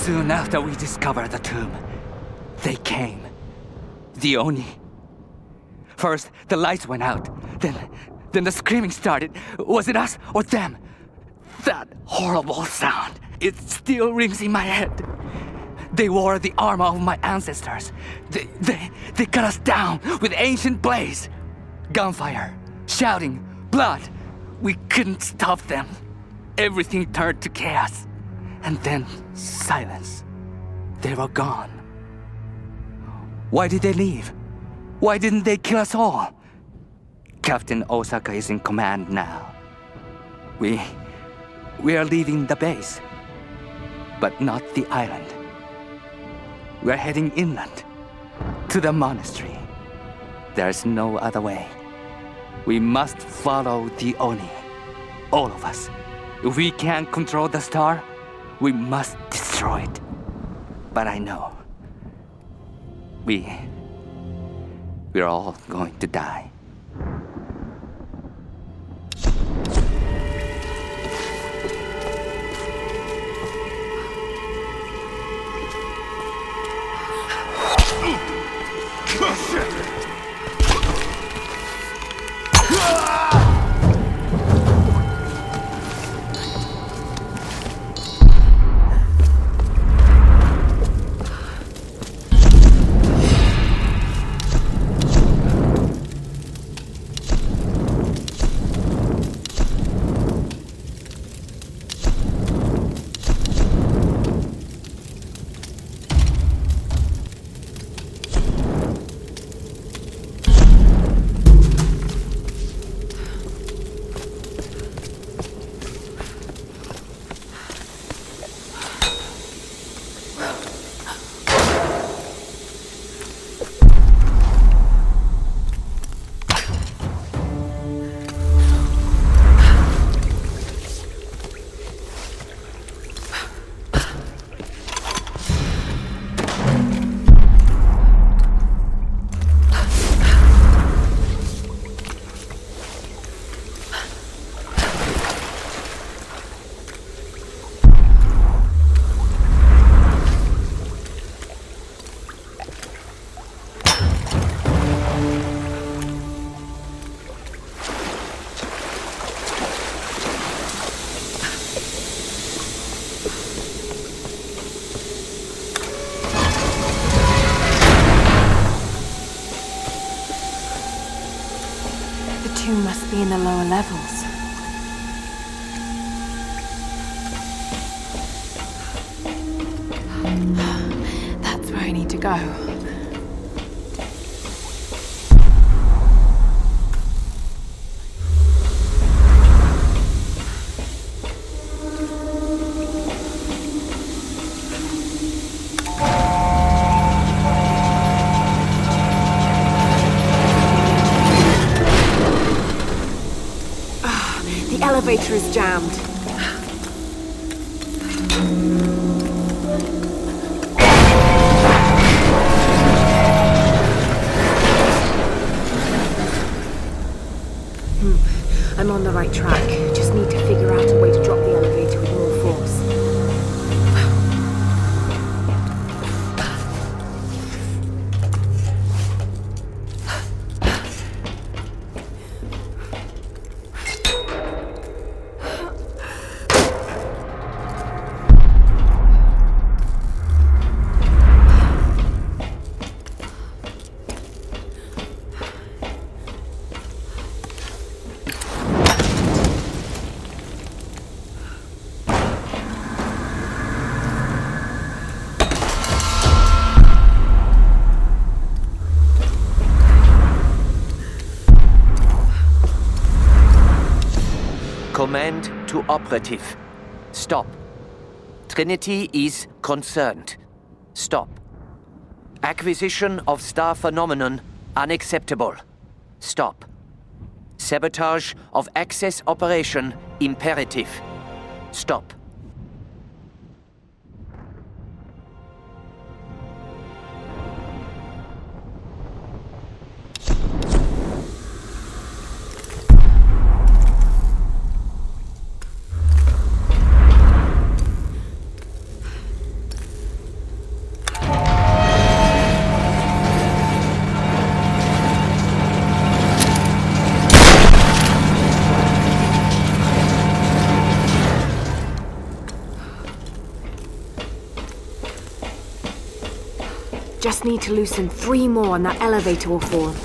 Soon after we discovered the tomb, they came. The Oni. First, the lights went out. Then the screaming started. Was it us or them? That horrible sound. It still rings in my head. They wore the armor of my ancestors. They cut us down with ancient blades. Gunfire, shouting, blood. We couldn't stop them. Everything turned to chaos. And then silence. They were gone. Why did they leave? Why didn't they kill us all? Captain Osaka is in command now. We are leaving the base, but not the island. We're heading inland, to the monastery. There's no other way. We must follow the Oni, all of us. If we can't control the star, we must destroy it. But I know, we're all going to die. Must be in the lower levels. That's where I need to go. The elevator is jammed. I'm on the right track. Just need to figure out a way to drop the elevator with more force. Command to operative. Stop. Trinity is concerned. Stop. Acquisition of star phenomenon unacceptable. Stop. Sabotage of access operation imperative. Stop. Just need to loosen 3 more and that elevator will fall.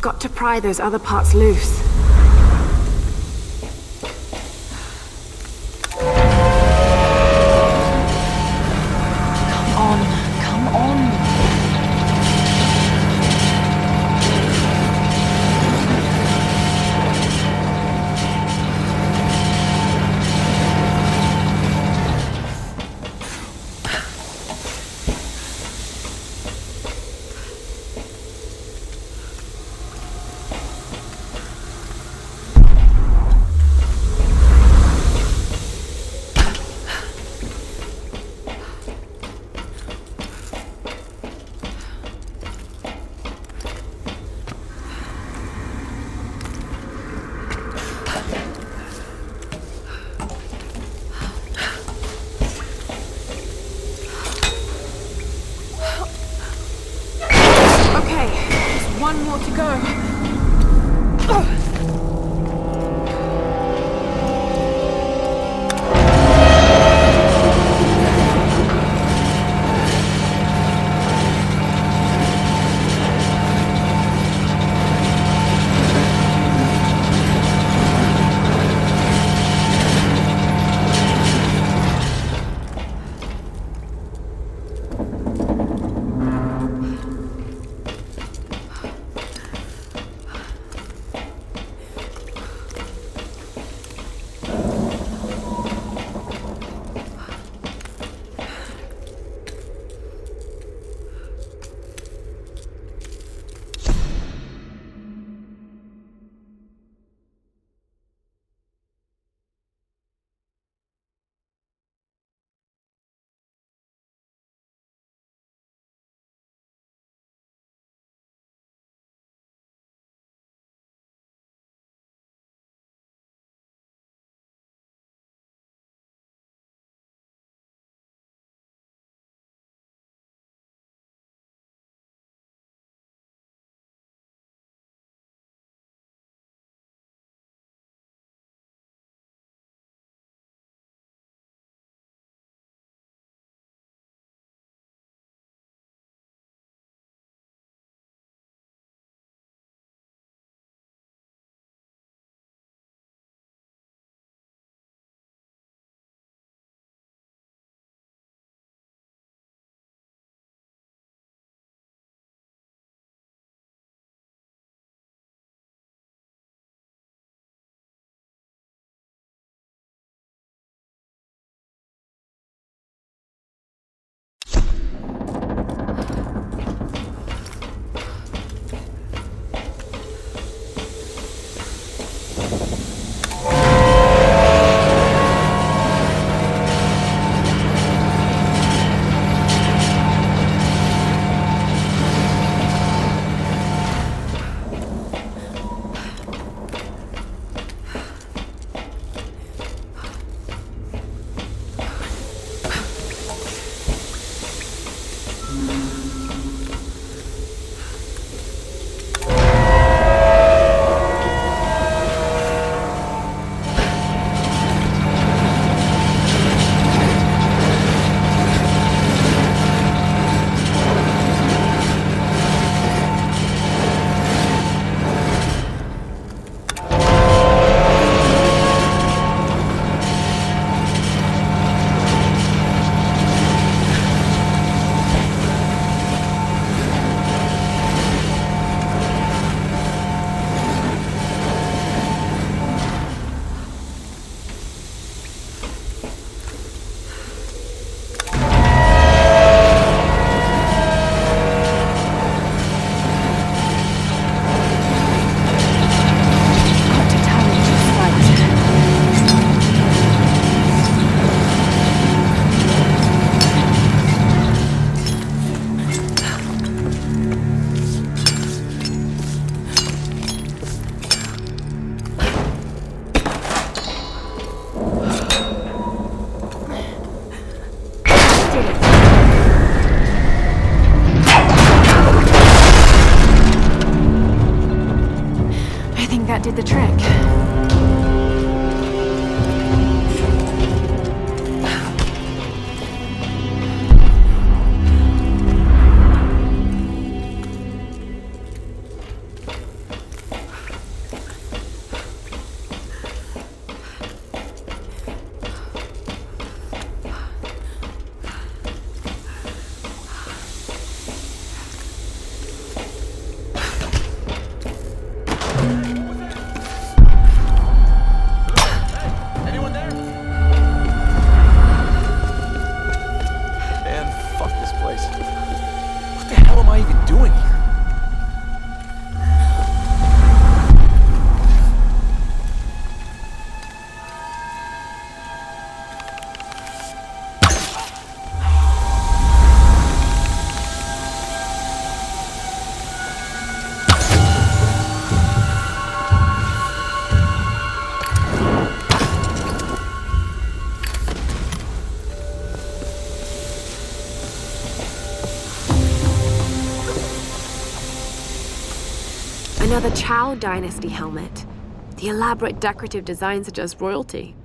Got to pry those other parts loose. Come on. did the trick. Another Chow Dynasty helmet. The elaborate decorative designs suggest royalty.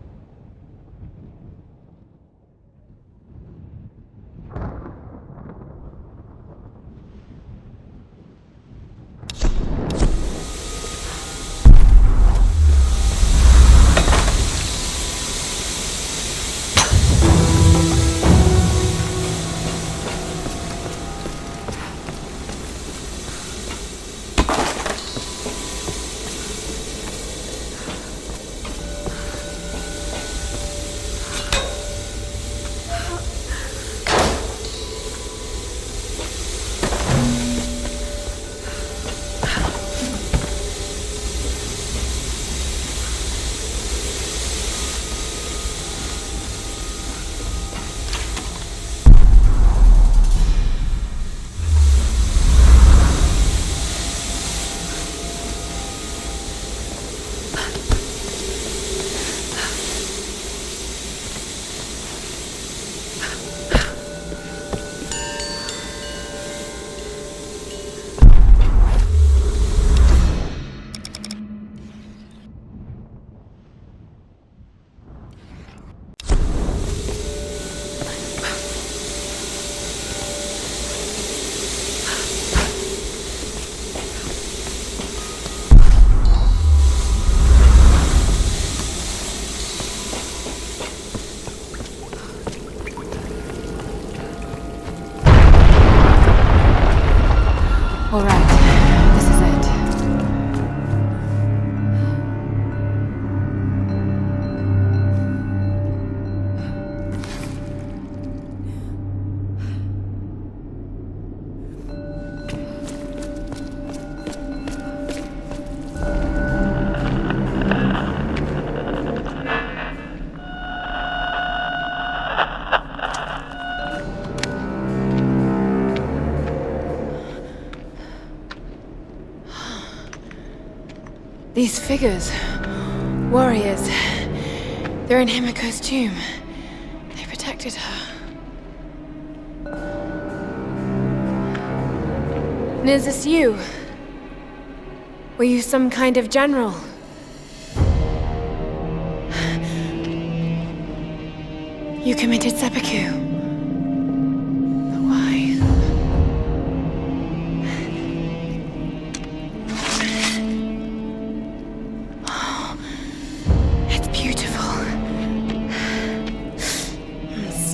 All right, this is it. These figures, warriors, they're in Himiko's tomb. They protected her. And is this you? Were you some kind of general? You committed seppuku. But why?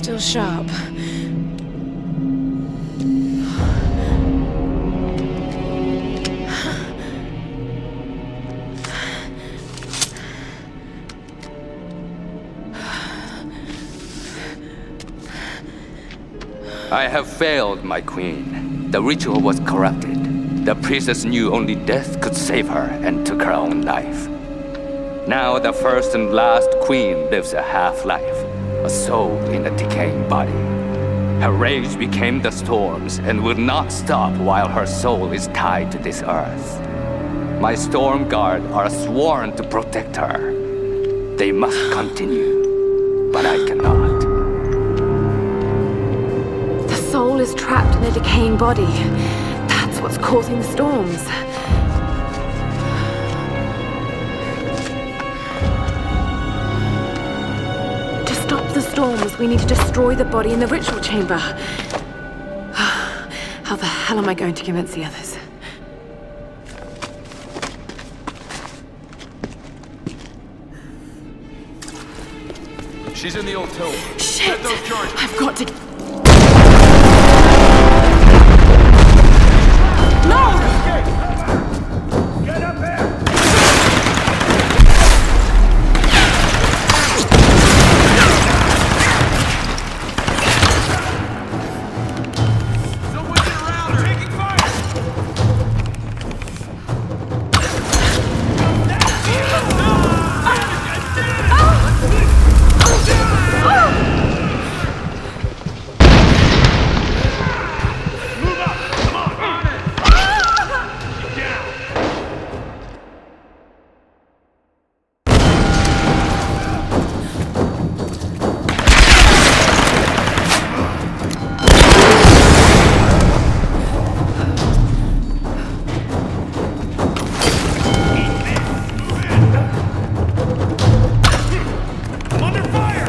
Still sharp. I have failed, my queen. The ritual was corrupted. The priestess knew only death could save her and took her own life. Now the first and last queen lives a half-life, a soul in a decaying body. Her rage became the storms and will not stop while her soul is tied to this earth. My storm guard are sworn to protect her. They must continue, but I cannot. The soul is trapped in a decaying body. That's what's causing the storms. storms, we need to destroy the body in the ritual chamber. How the hell am I going to convince the others? She's in the old tomb. Shit! Get those charges. I've got to... No! Get up there! Someone get around her! Taking fire! Move up! Come on! On it! Get down! I'm under fire!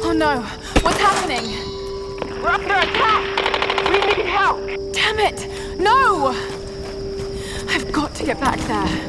Oh no! What's happening? We're under attack! We need help! Damn it! No! I've got to get back there.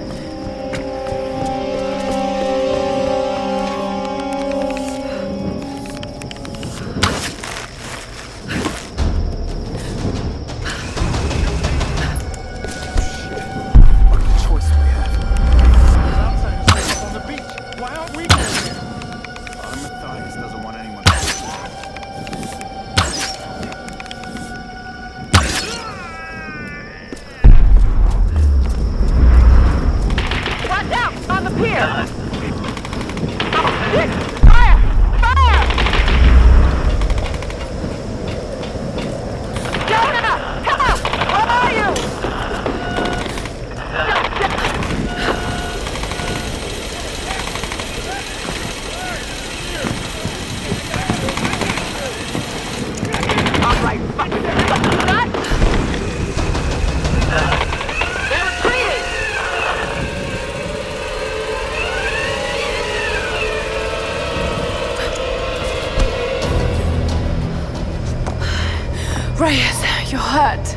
Reyes, you're hurt.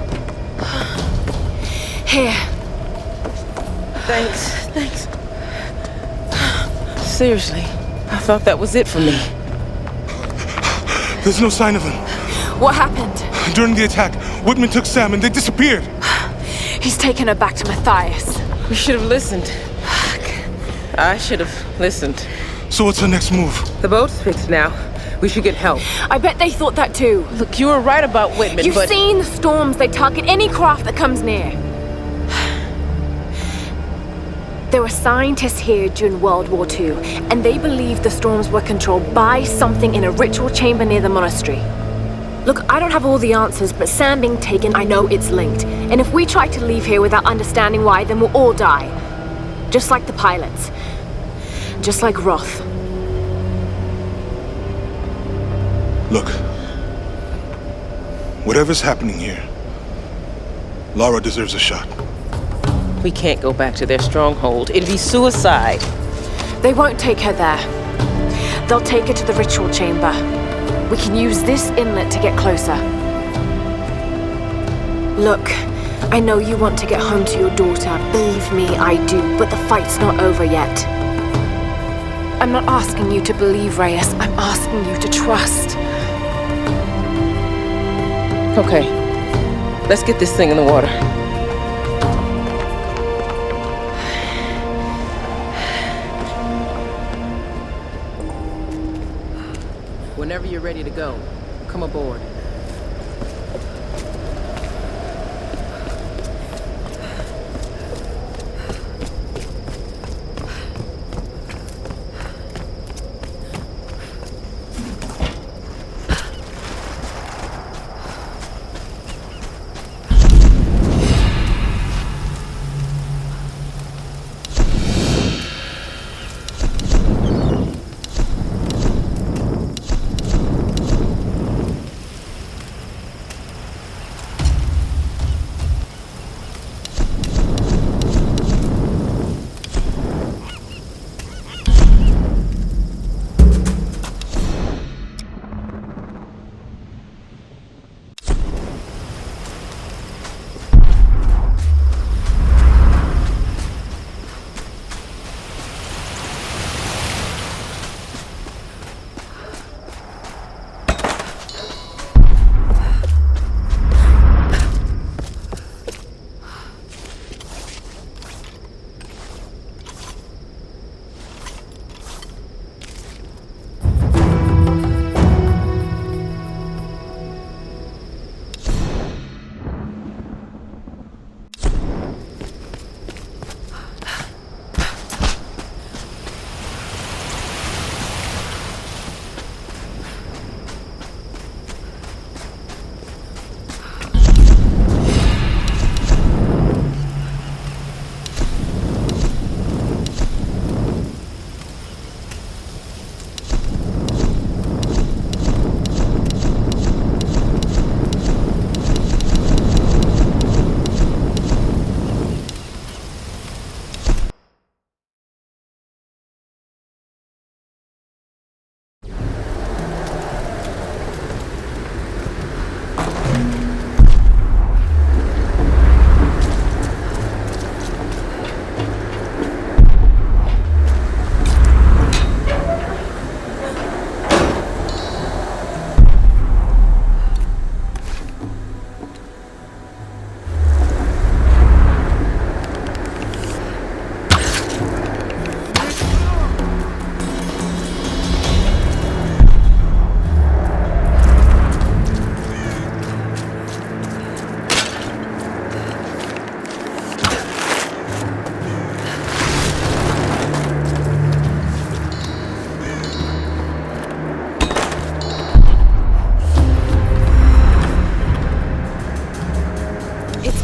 Here. Thanks. Seriously, I thought that was it for me. There's no sign of him. What happened? During the attack, Whitman took Sam and they disappeared. He's taken her back to Matthias. We should have listened. I should have listened. So what's the next move? The boat's fixed now. We should get help. I bet they thought that too. Look, you were right about Whitman, You've but... seen the storms. They target any craft that comes near. There were scientists here during World War II, and they believed the storms were controlled by something in a ritual chamber near the monastery. Look, I don't have all the answers, but Sam being taken, I know it's linked. And if we try to leave here without understanding why, then we'll all die. Just like the pilots. Just like Roth. Look. Whatever's happening here, Lara deserves a shot. We can't go back to their stronghold. It'd be suicide. They won't take her there. They'll take her to the ritual chamber. We can use this inlet to get closer. Look, I know you want to get home to your daughter. Believe me, I do. But the fight's not over yet. I'm not asking you to believe, Reyes. I'm asking you to trust. Okay. Let's get this thing in the water. Whenever you're ready to go, come aboard.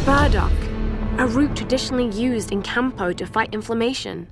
Burdock, a root traditionally used in Campo to fight inflammation.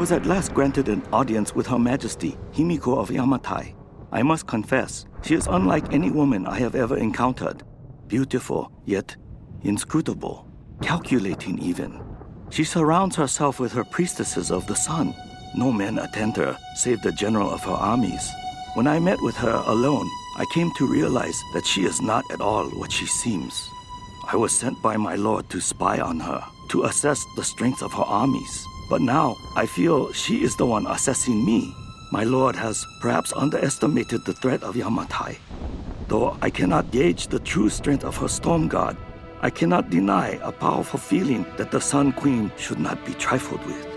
was at last granted an audience with Her Majesty, Himiko of Yamatai. I must confess, she is unlike any woman I have ever encountered. Beautiful, yet inscrutable, calculating even. She surrounds herself with her priestesses of the sun. No men attend her, save the general of her armies. When I met with her alone, I came to realize that she is not at all what she seems. I was sent by my lord to spy on her, to assess the strength of her armies. But now, I feel she is the one assessing me. My lord has perhaps underestimated the threat of Yamatai. Though I cannot gauge the true strength of her storm god, I cannot deny a powerful feeling that the Sun Queen should not be trifled with.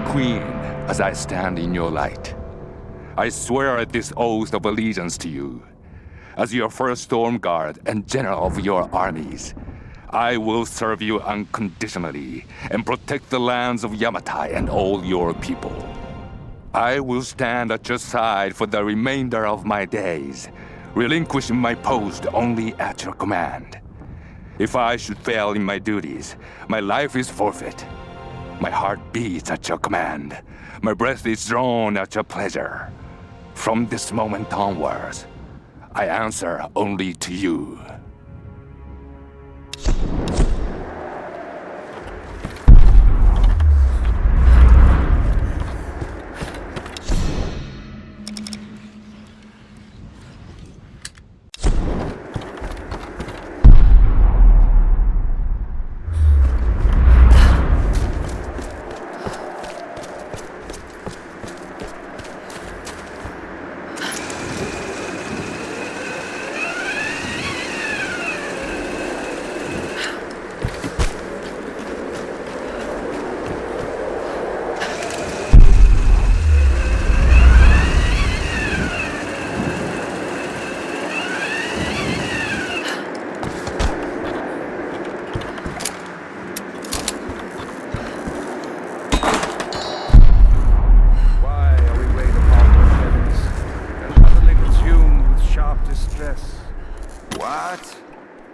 Queen, as I stand in your light, I swear this oath of allegiance to you. As your first storm guard and general of your armies, I will serve you unconditionally and protect the lands of Yamatai and all your people. I will stand at your side for the remainder of my days, relinquishing my post only at your command. If I should fail in my duties, my life is forfeit. My heart beats at your command. My breath is drawn at your pleasure. From this moment onwards, I answer only to you.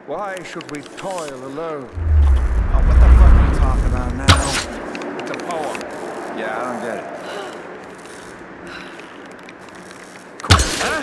Why should we toil alone? Oh, what the fuck are you talking about now? It's a poem. Yeah, I don't get it. Cool. Huh?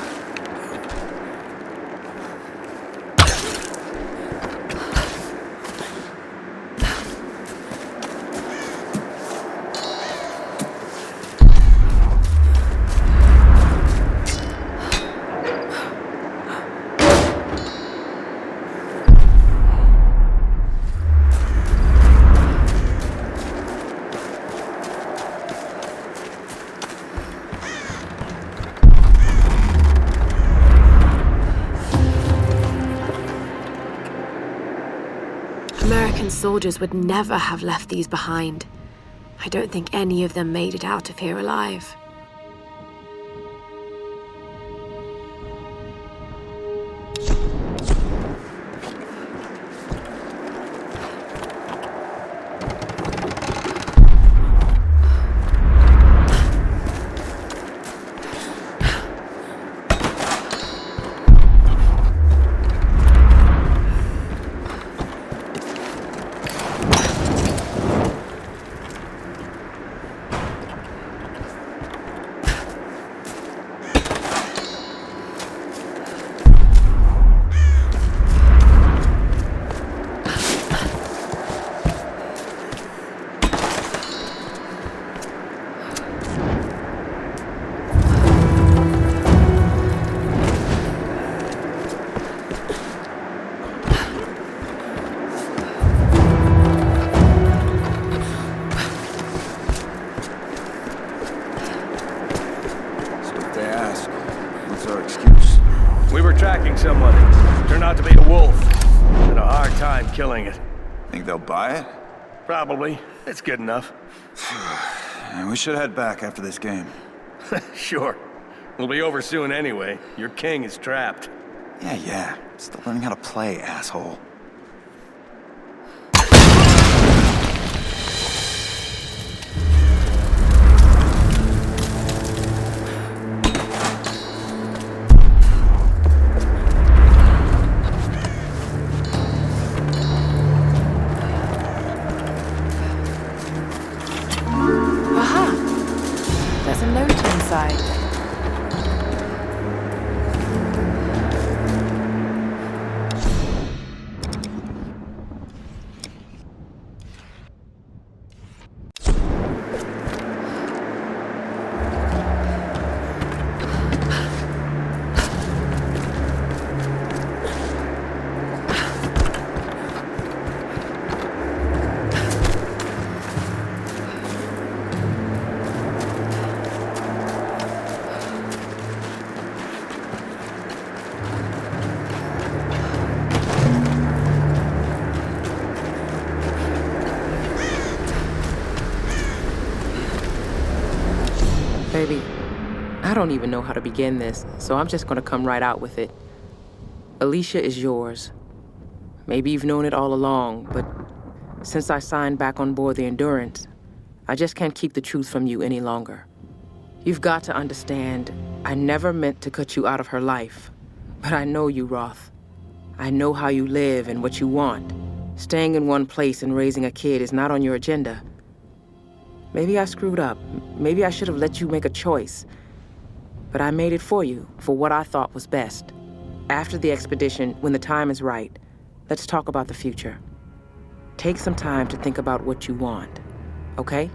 American soldiers would never have left these behind. I don't think any of them made it out of here alive. Someone turned out to be a wolf. Had a hard time killing it. Think they'll buy it? Probably. It's good enough. We should head back after this game. Sure. We'll be over soon anyway. Your king is trapped. Yeah. Still learning how to play, asshole. There's a note inside. Baby, I don't even know how to begin this, so I'm just gonna come right out with it. Alicia is yours. Maybe you've known it all along, but since I signed back on board the Endurance, I just can't keep the truth from you any longer. You've got to understand, I never meant to cut you out of her life. But I know you, Roth. I know how you live and what you want. Staying in one place and raising a kid is not on your agenda. Maybe I screwed up. Maybe I should have let you make a choice. But I made it for you, for what I thought was best. After the expedition, when the time is right, let's talk about the future. Take some time to think about what you want, okay?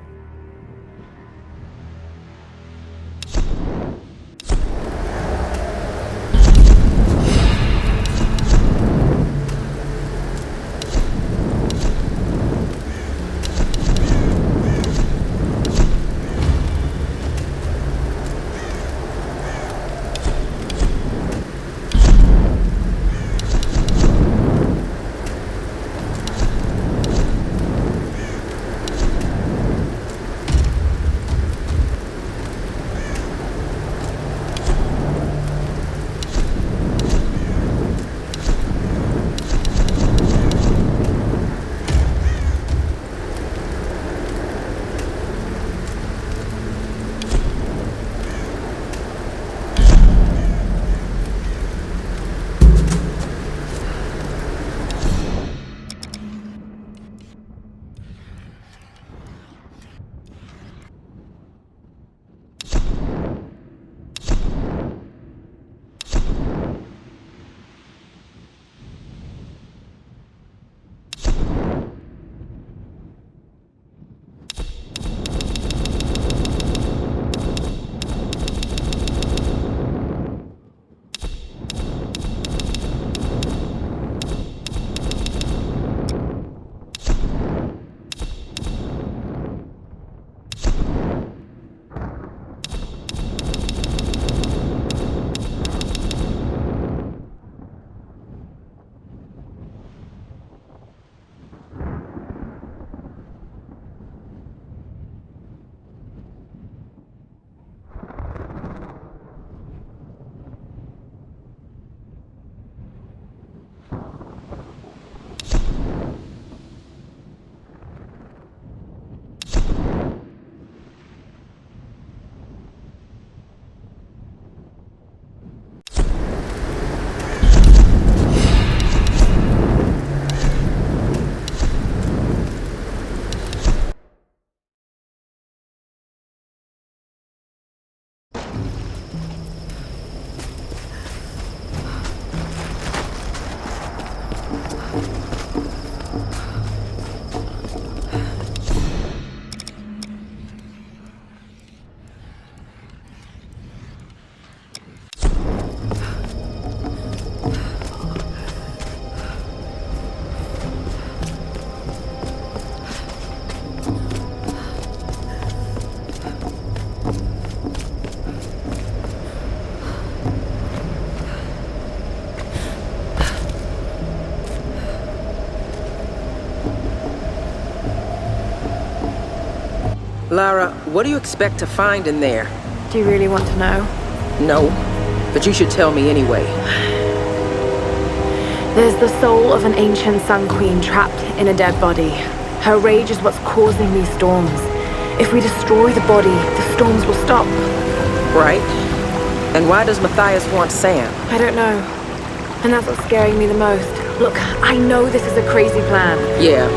Lara, what do you expect to find in there? Do you really want to know? No, but you should tell me anyway. There's the soul of an ancient Sun Queen trapped in a dead body. Her rage is what's causing these storms. If we destroy the body, the storms will stop. Right? And why does Matthias want Sam? I don't know. And that's what's scaring me the most. Look, I know this is a crazy plan. Yeah,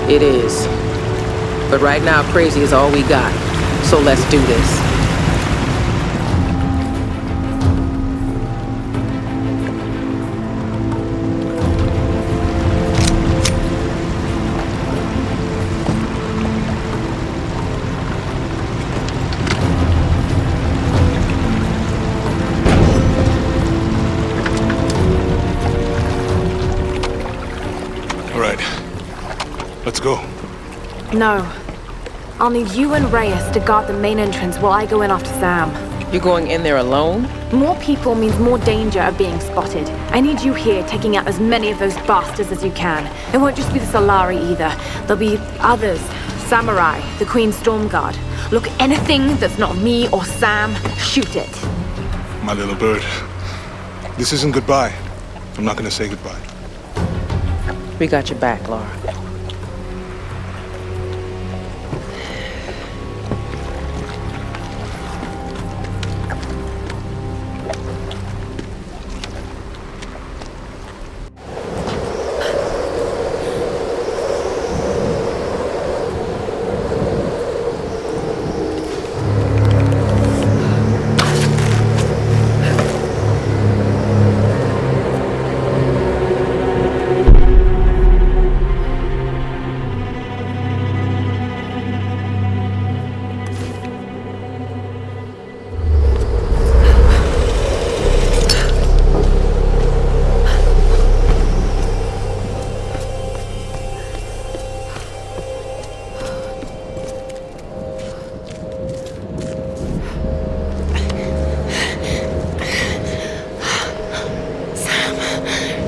it is. But right now, crazy is all we got. So let's do this. All right. Let's go. No. I'll need you and Reyes to guard the main entrance while I go in after Sam. You're going in there alone? More people means more danger of being spotted. I need you here taking out as many of those bastards as you can. It won't just be the Solari either. There'll be others. Samurai, the Queen's Storm Guard. Look, anything that's not me or Sam, shoot it. My little bird. This isn't goodbye. I'm not gonna say goodbye. We got your back, Laura.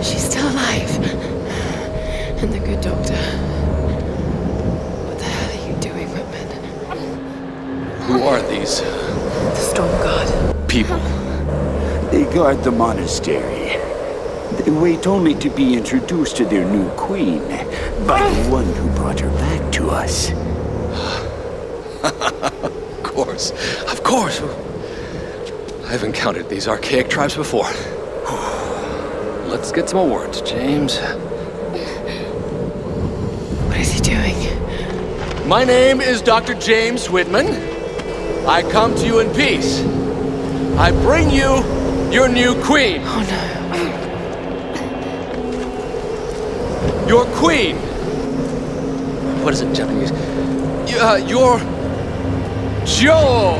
She's still alive. And the good doctor. What the hell are you doing, Whitman? Who are these The Storm Guard. people? They guard the monastery. They wait only to be introduced to their new queen by the one who brought her back to us. Of course. Of course. I've encountered these archaic tribes before. Let's get some more words, James. What is he doing? My name is Dr. James Whitman. I come to you in peace. I bring you your new queen. Oh no. Your queen. What is it in Japanese? Your Joe.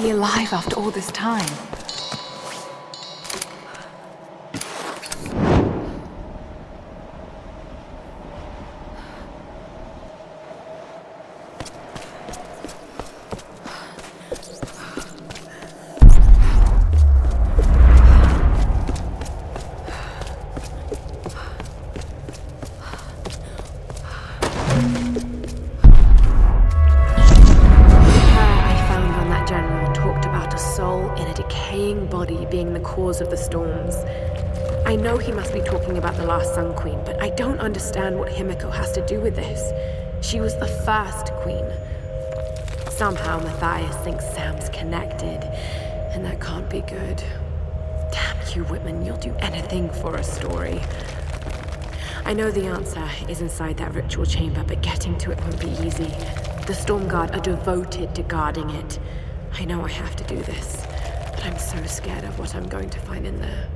he alive after all this time? Of the storms. I know he must be talking about the last Sun Queen, but I don't understand what Himiko has to do with this. She was the first queen. Somehow Matthias thinks Sam's connected, and that can't be good. Damn you, Whitman, you'll do anything for a story. I know the answer is inside that ritual chamber, but getting to it won't be easy. The Storm Guard are devoted to guarding it. I know I have to do this. But I'm so scared of what I'm going to find in there.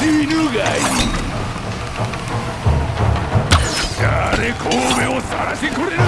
犬がいい。誰神戸を晒してくれる。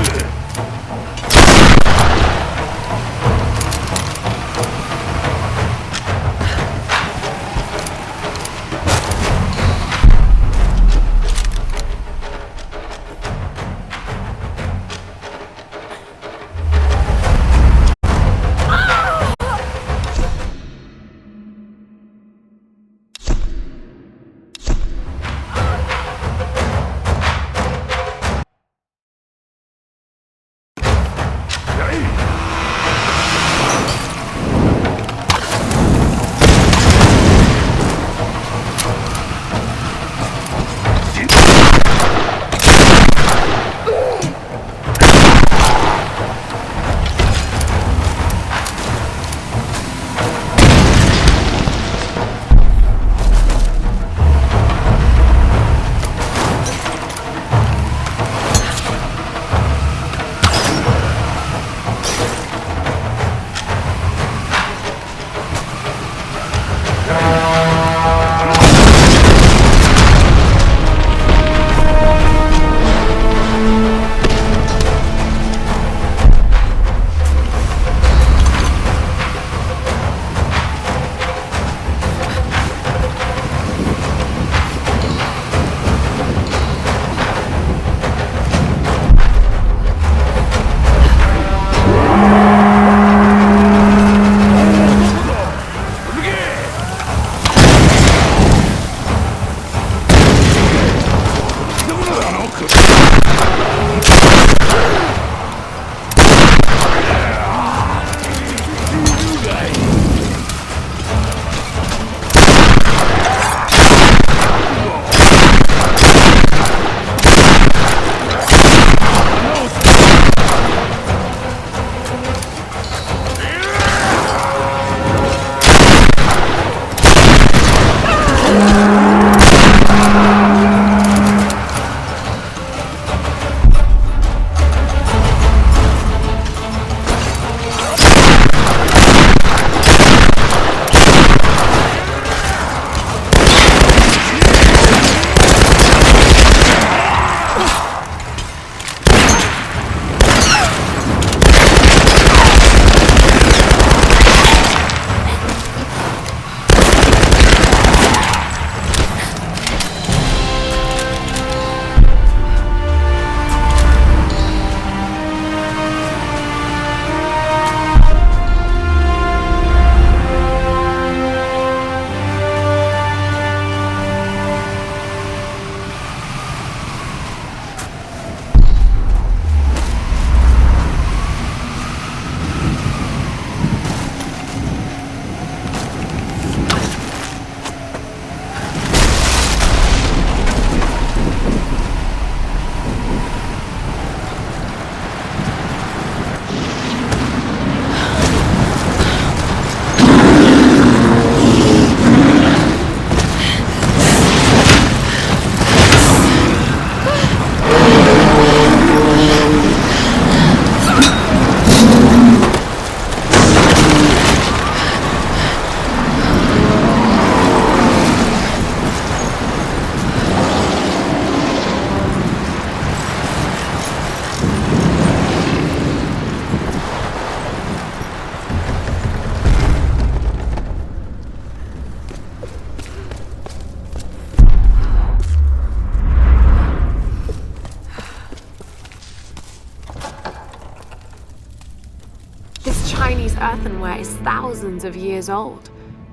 Chinese earthenware is thousands of years old.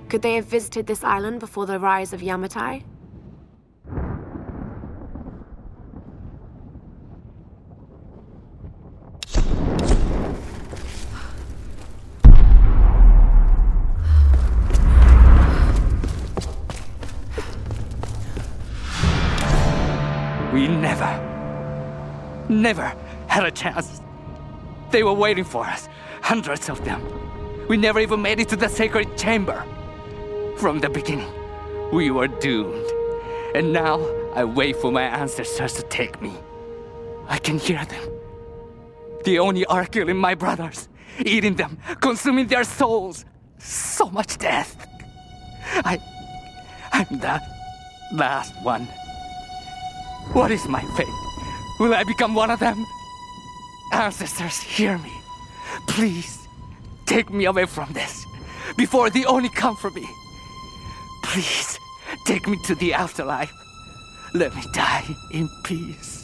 Could they have visited this island before the rise of Yamatai? We never had a chance. They were waiting for us, hundreds of them. We never even made it to the sacred chamber. From the beginning, we were doomed. And now I wait for my ancestors to take me. I can hear them. The Oni are killing my brothers, eating them, consuming their souls. So much death. I'm last one. What is my fate? Will I become one of them? Ancestors, hear me. Please, take me away from this, before the Oni come for me. Please, take me to the afterlife. Let me die in peace.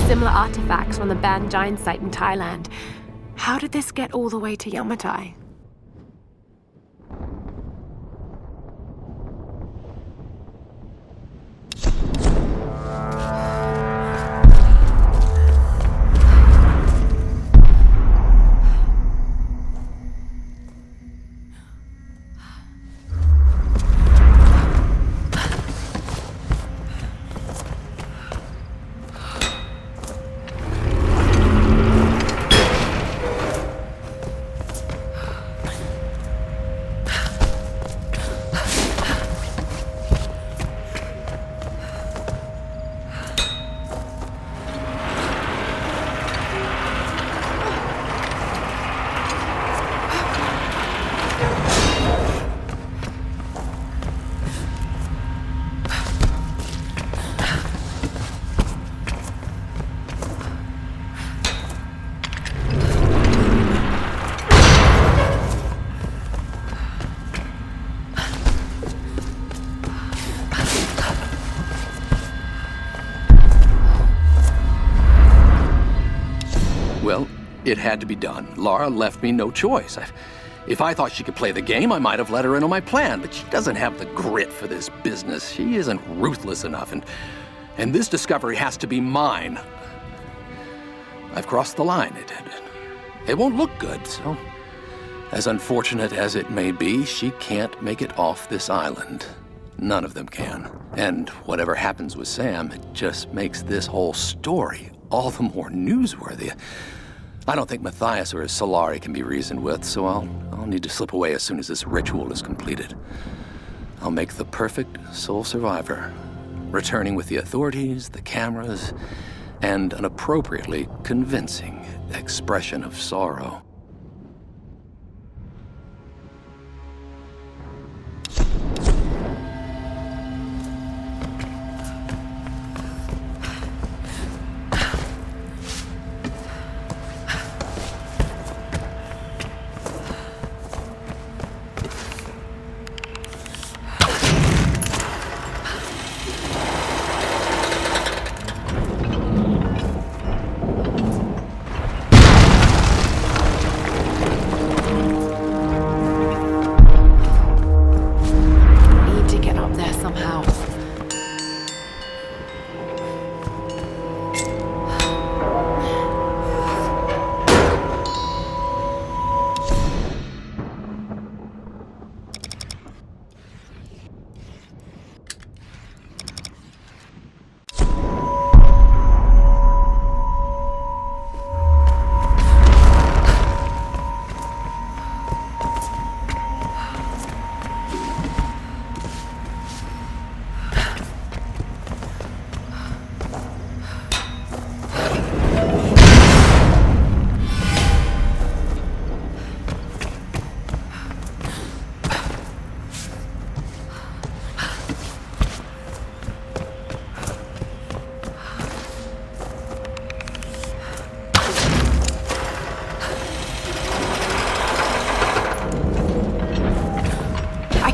Similar artifacts from the Ban Giant site in Thailand. How did this get all the way to Yamatai? Well, it had to be done. Lara left me no choice. If I thought she could play the game, I might have let her in on my plan, but she doesn't have the grit for this business. She isn't ruthless enough, and this discovery has to be mine. I've crossed the line. It won't look good, so as unfortunate as it may be, she can't make it off this island. None of them can. And whatever happens with Sam, it just makes this whole story all the more newsworthy. I don't think Matthias or his Solari can be reasoned with, so I'll need to slip away as soon as this ritual is completed. I'll make the perfect sole survivor, returning with the authorities, the cameras, and an appropriately convincing expression of sorrow.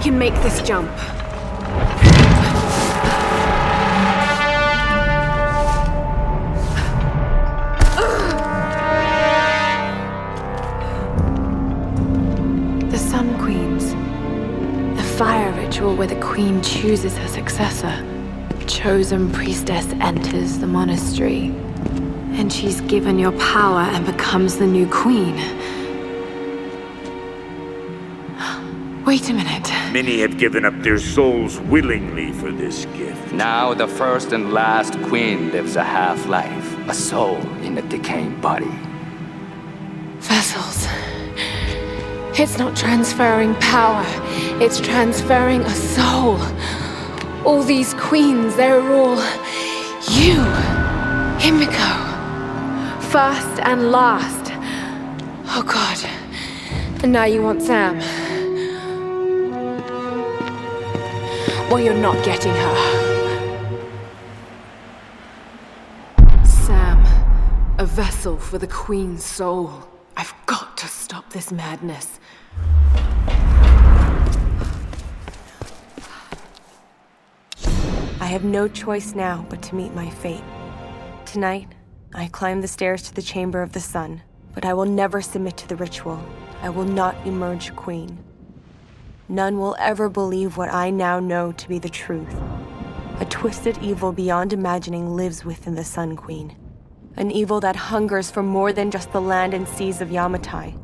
can make this jump. The Sun Queens. The fire ritual where the queen chooses her successor. Chosen priestess enters the monastery. And she's given your power and becomes the new queen. Wait a minute. Many have given up their souls willingly for this gift. Now the first and last queen lives a half-life, a soul in a decaying body. Vessels. It's not transferring power, it's transferring a soul. All these queens, they're all you, Himiko. First and last. Oh God. And now you want Sam. Well, you're not getting her. Sam, a vessel for the Queen's soul. I've got to stop this madness. I have no choice now but to meet my fate. Tonight, I climb the stairs to the Chamber of the Sun, but I will never submit to the ritual. I will not emerge queen. None will ever believe what I now know to be the truth. A twisted evil beyond imagining lives within the Sun Queen. An evil that hungers for more than just the land and seas of Yamatai.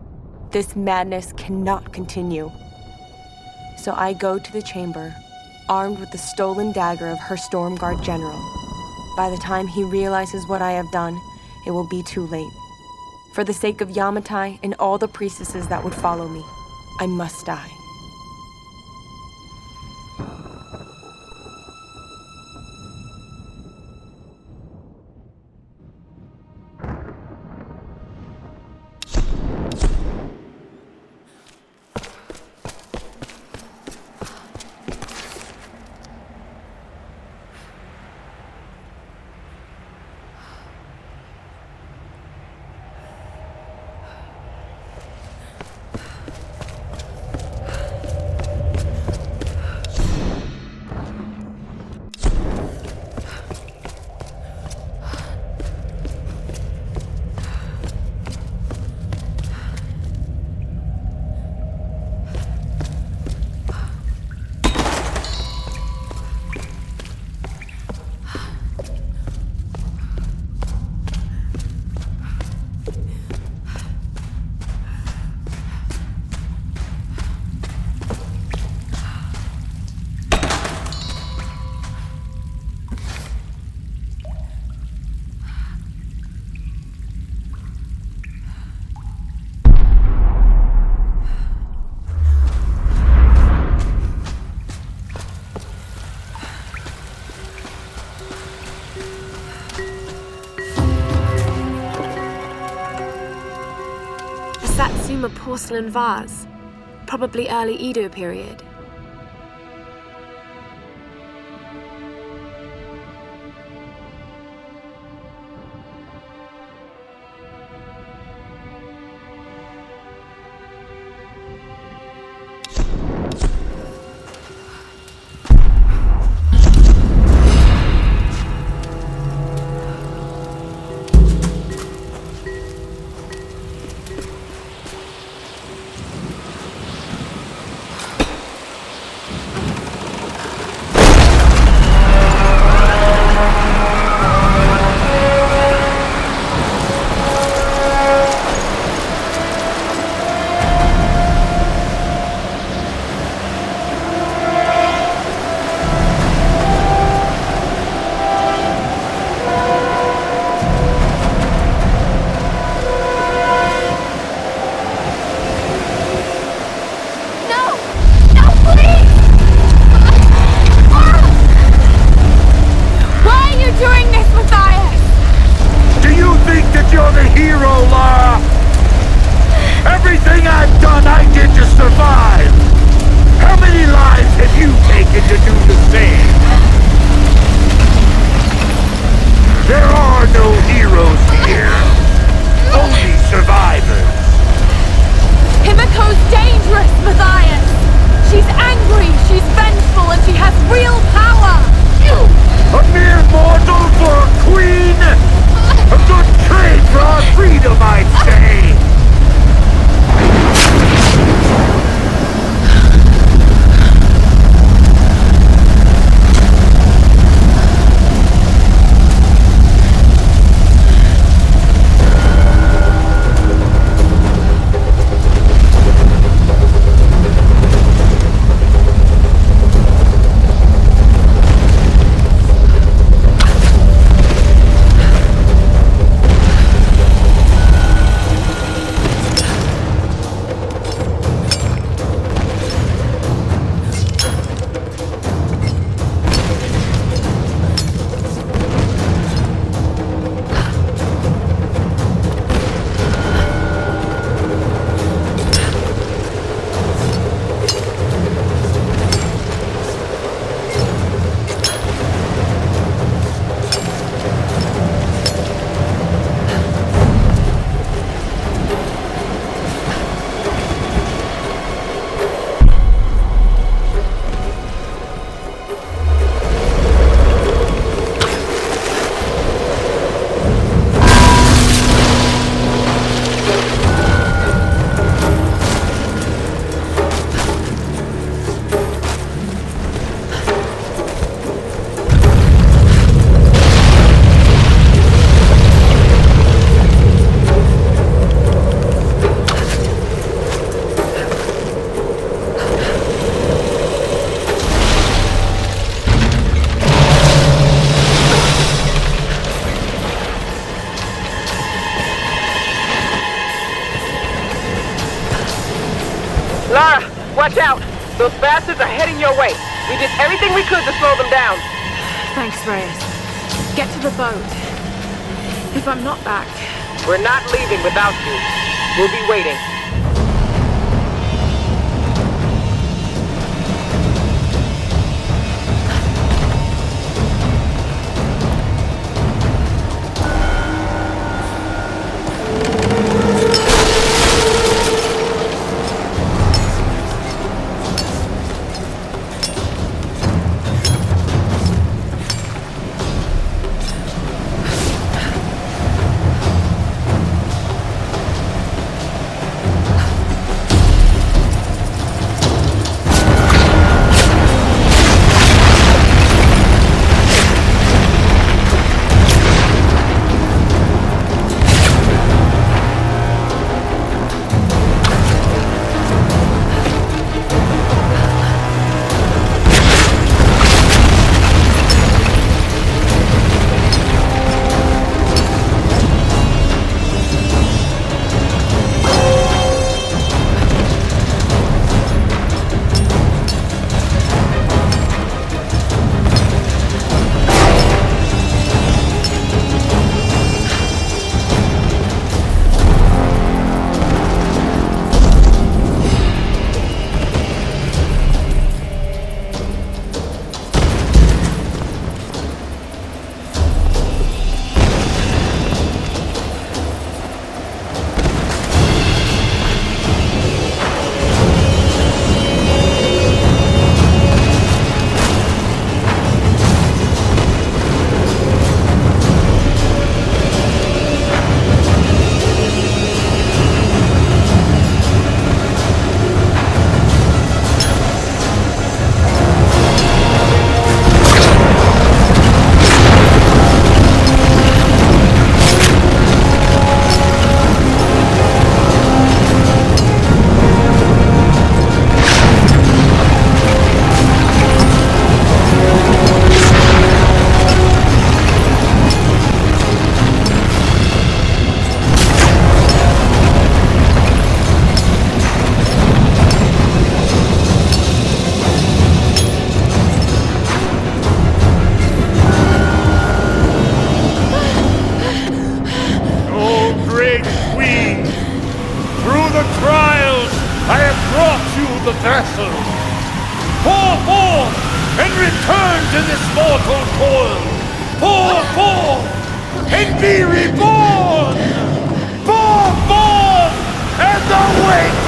This madness cannot continue. So I go to the chamber, armed with the stolen dagger of her Stormguard general. By the time he realizes what I have done, it will be too late. For the sake of Yamatai and all the priestesses that would follow me, I must die. Satsuma porcelain vase, probably early Edo period. Himiko's dangerous, Matthias! She's angry! has real power! A mere mortal for a queen! A good trade for our freedom, I'd say! Lara, watch out! Those bastards are heading your way. We did everything we could to slow them down. Thanks, Reyes. Get to the boat. If I'm not back... We're not leaving without you. We'll be waiting. vessel. Pour forth and return to this mortal coil. Pour forth and be reborn. Pour forth and awaken.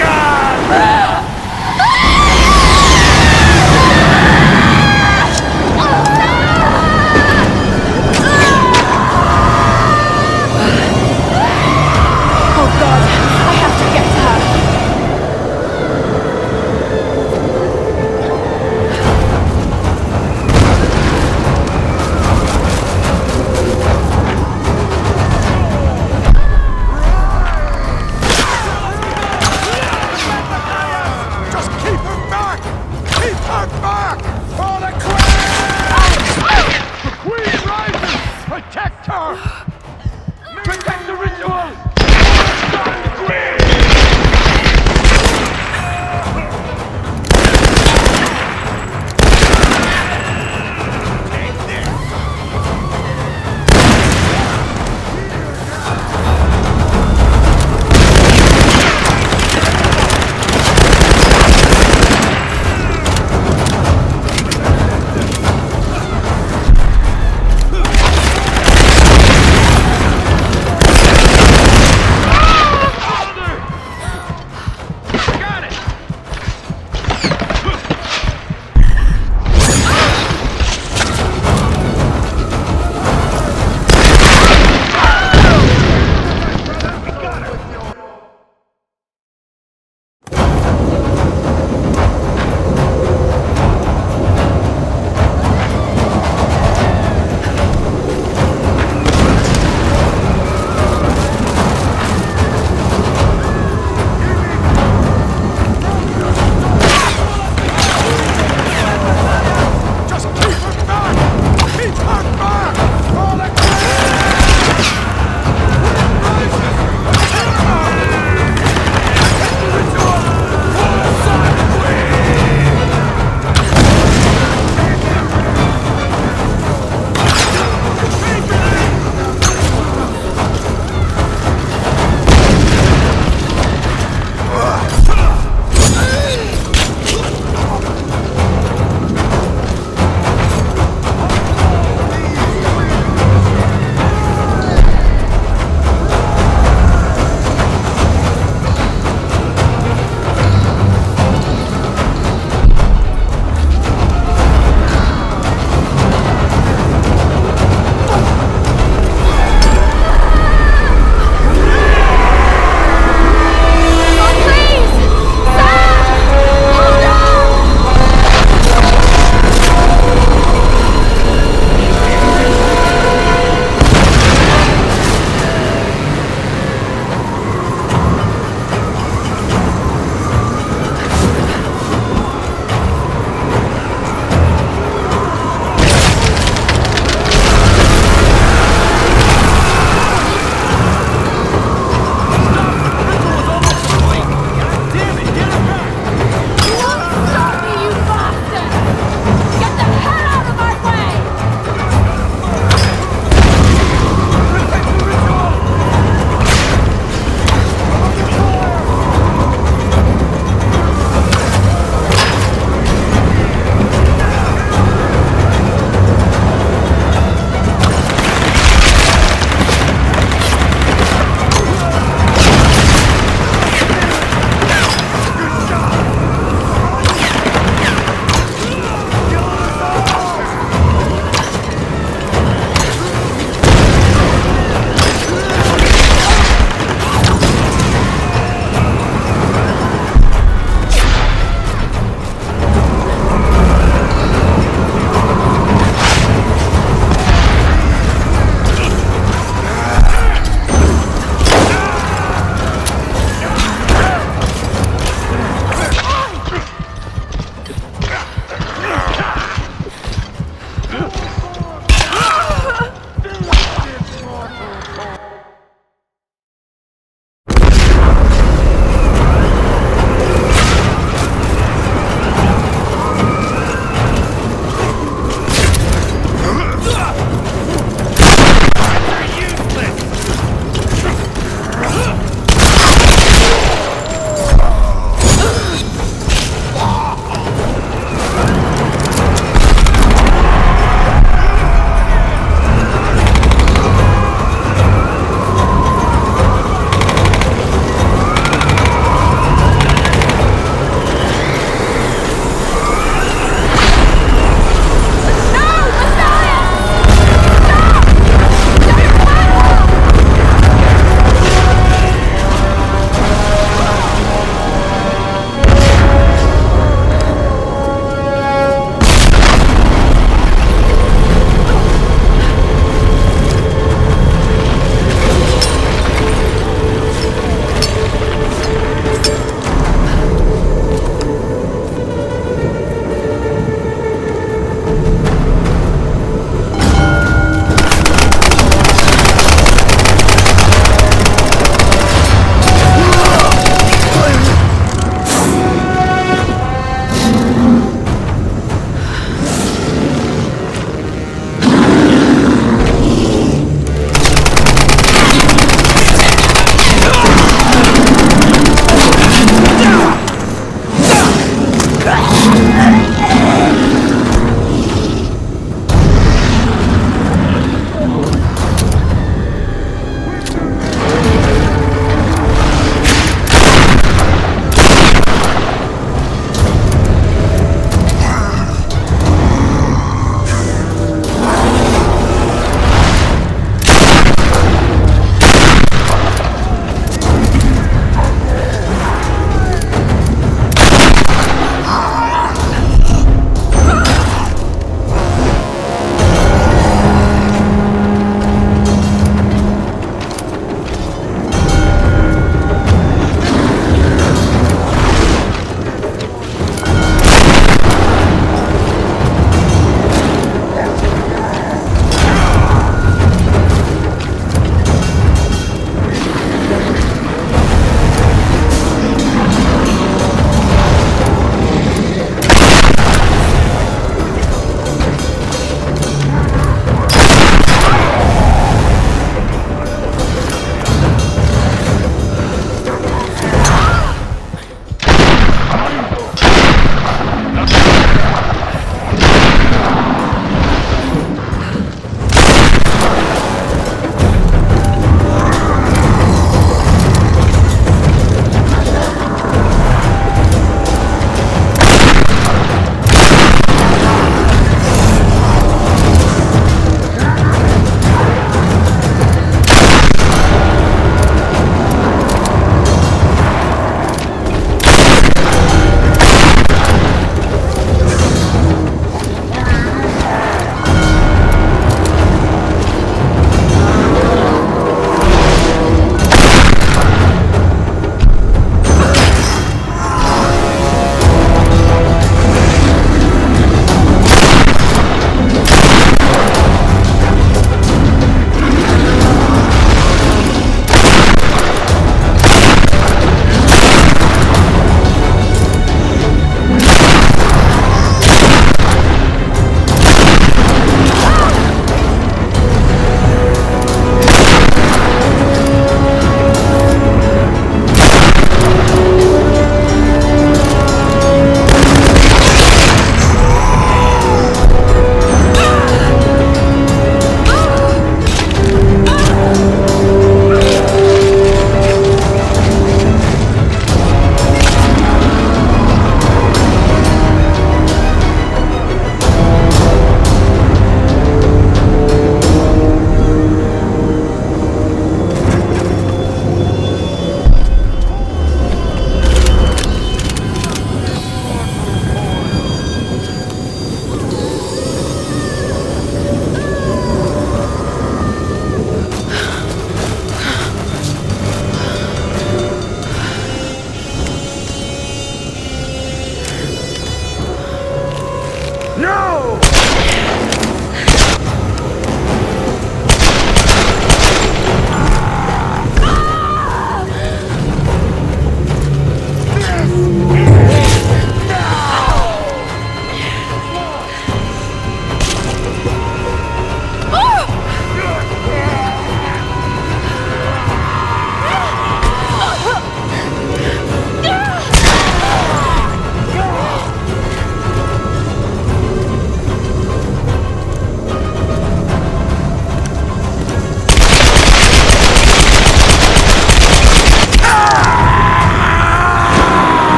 No!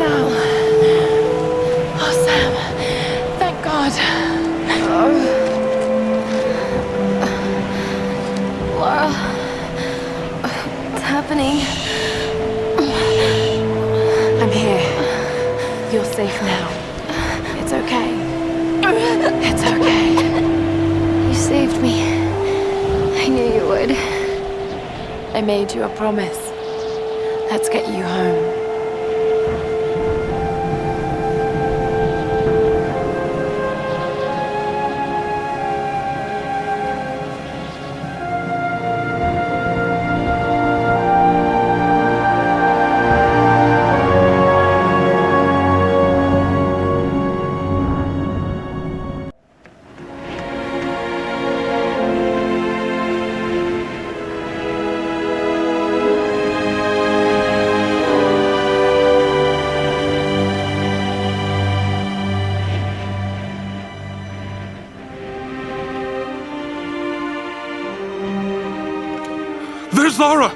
Sam. Oh, Sam. Thank God. Laura. What's happening? I'm here. You're safe now. It's okay. It's okay. You saved me. I knew you would. I made you a promise. Let's get you home. There's Lara!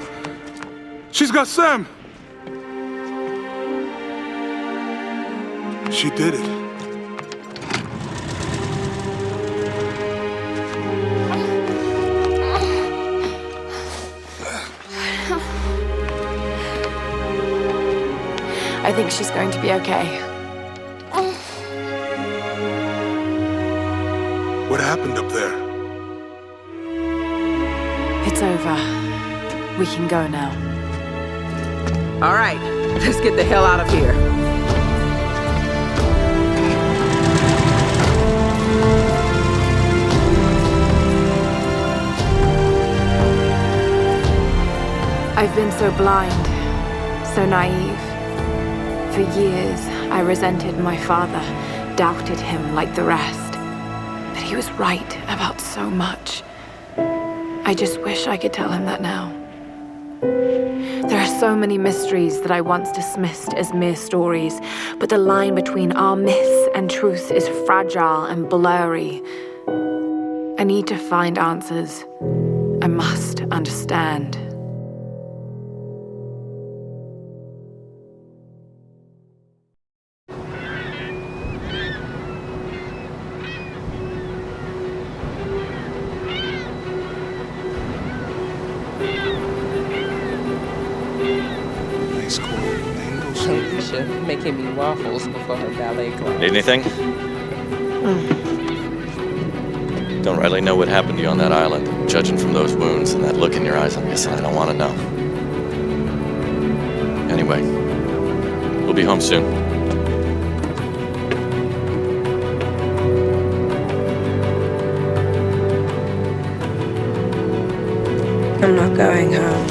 She's got Sam! She did it. I think she's going to be okay. What happened up there? It's over. We can go now. All right, let's get the hell out of here. I've been so blind, so naive. For years, I resented my father, doubted him like the rest. But he was right about so much. I just wish I could tell him that now. There are so many mysteries that I once dismissed as mere stories, but the line between our myths and truth is fragile and blurry. I need to find answers. I must understand. Nice cool angles. Alicia making me waffles before her ballet class. Need anything? Don't really know what happened to you on that island. Judging from those wounds and that look in your eyes, I'm guessing I don't want to know. Anyway, we'll be home soon. I'm not going home.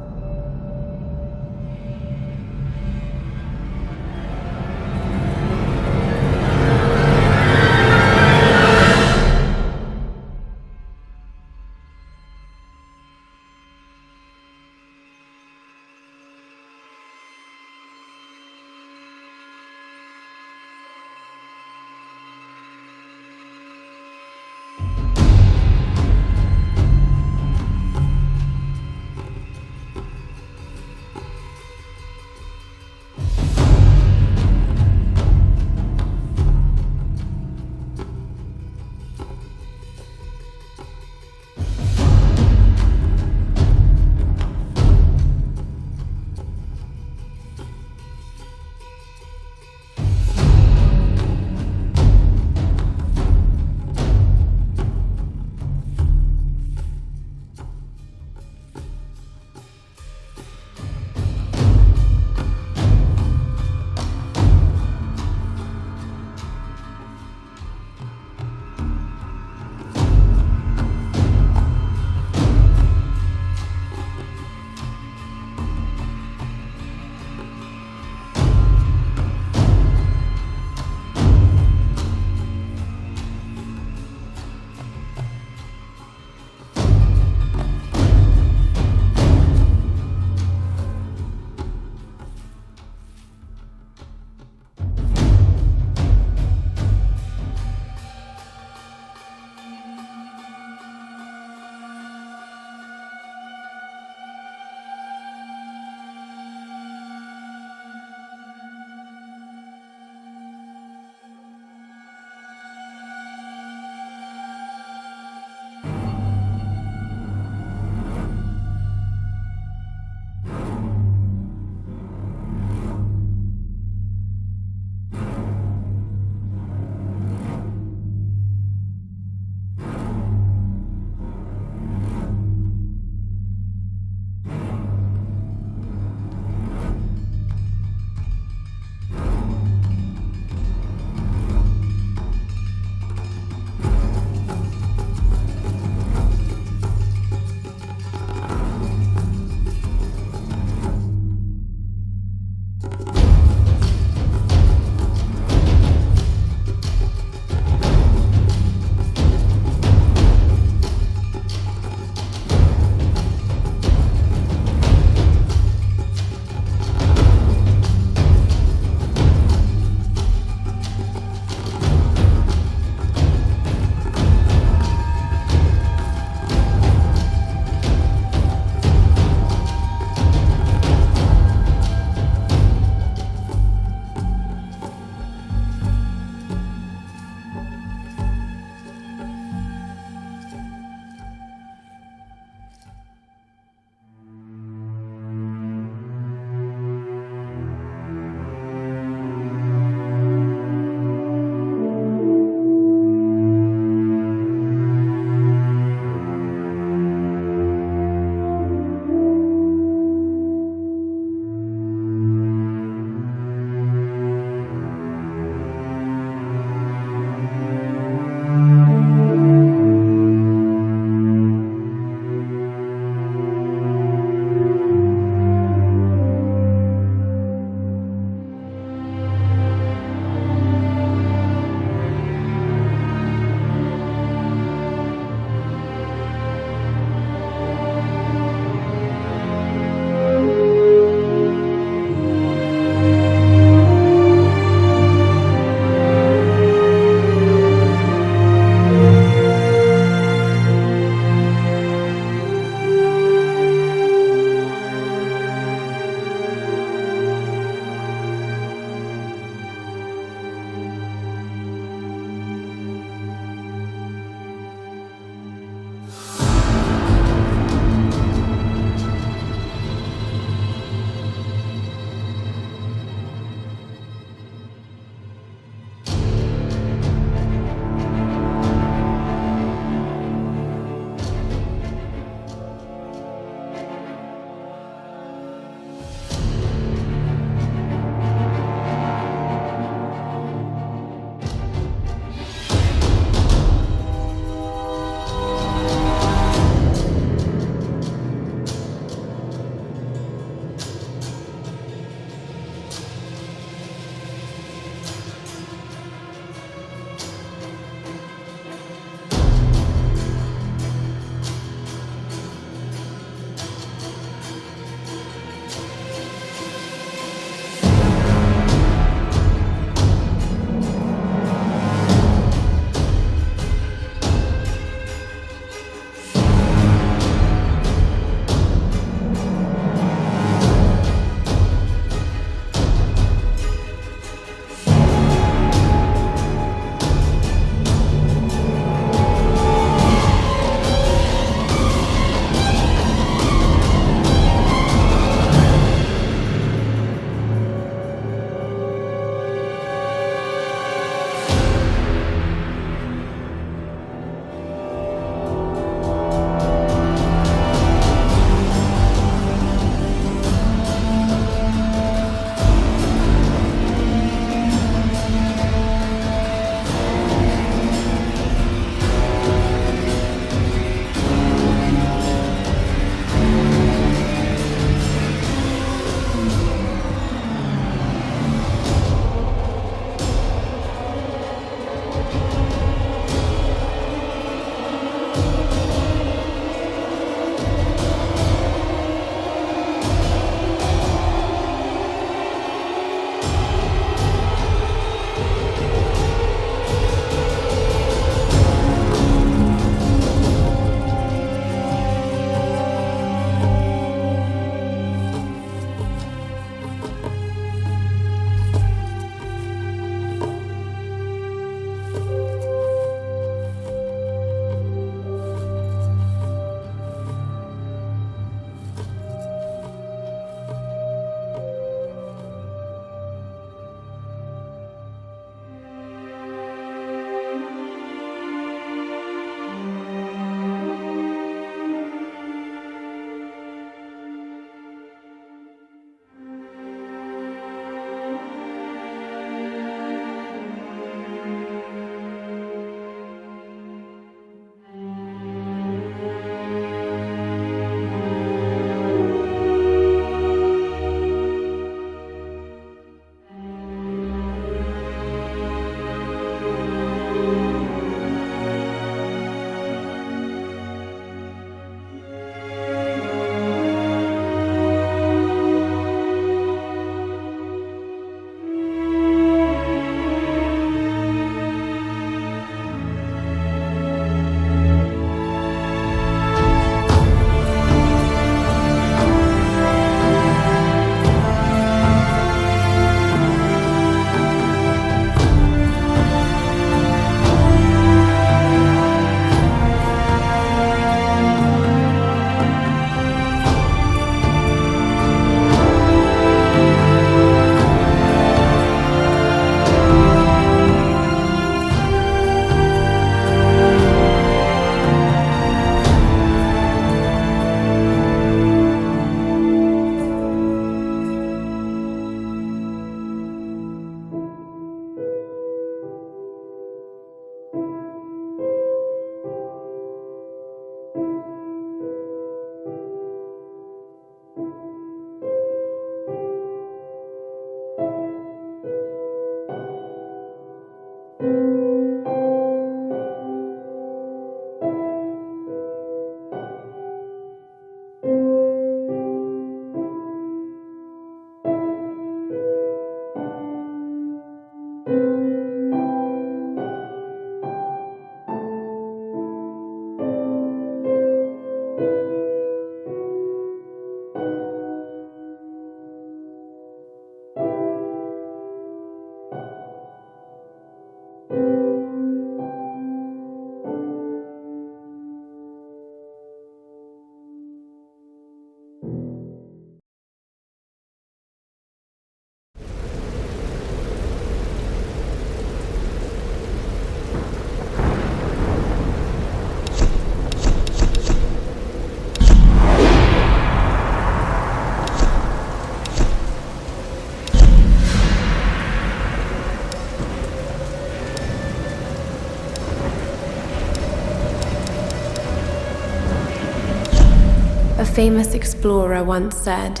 famous explorer once said,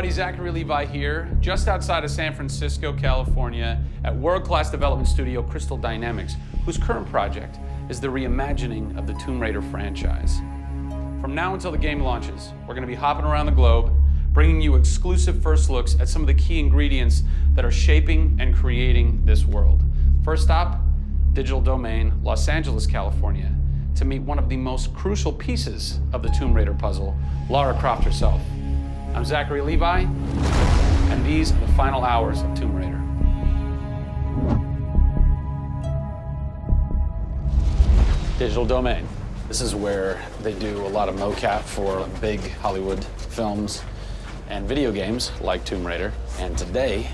everybody, Zachary Levi here, just outside of San Francisco, California, at world-class development studio Crystal Dynamics, whose current project is the reimagining of the Tomb Raider franchise. From now until the game launches, we're going to be hopping around the globe, bringing you exclusive first looks at some of the key ingredients that are shaping and creating this world. First stop, Digital Domain, Los Angeles, California, to meet one of the most crucial pieces of the Tomb Raider puzzle, Lara Croft herself. I'm Zachary Levi, and these are the final hours of Tomb Raider. Digital Domain. This is where they do a lot of mocap for big Hollywood films and video games like Tomb Raider. And today,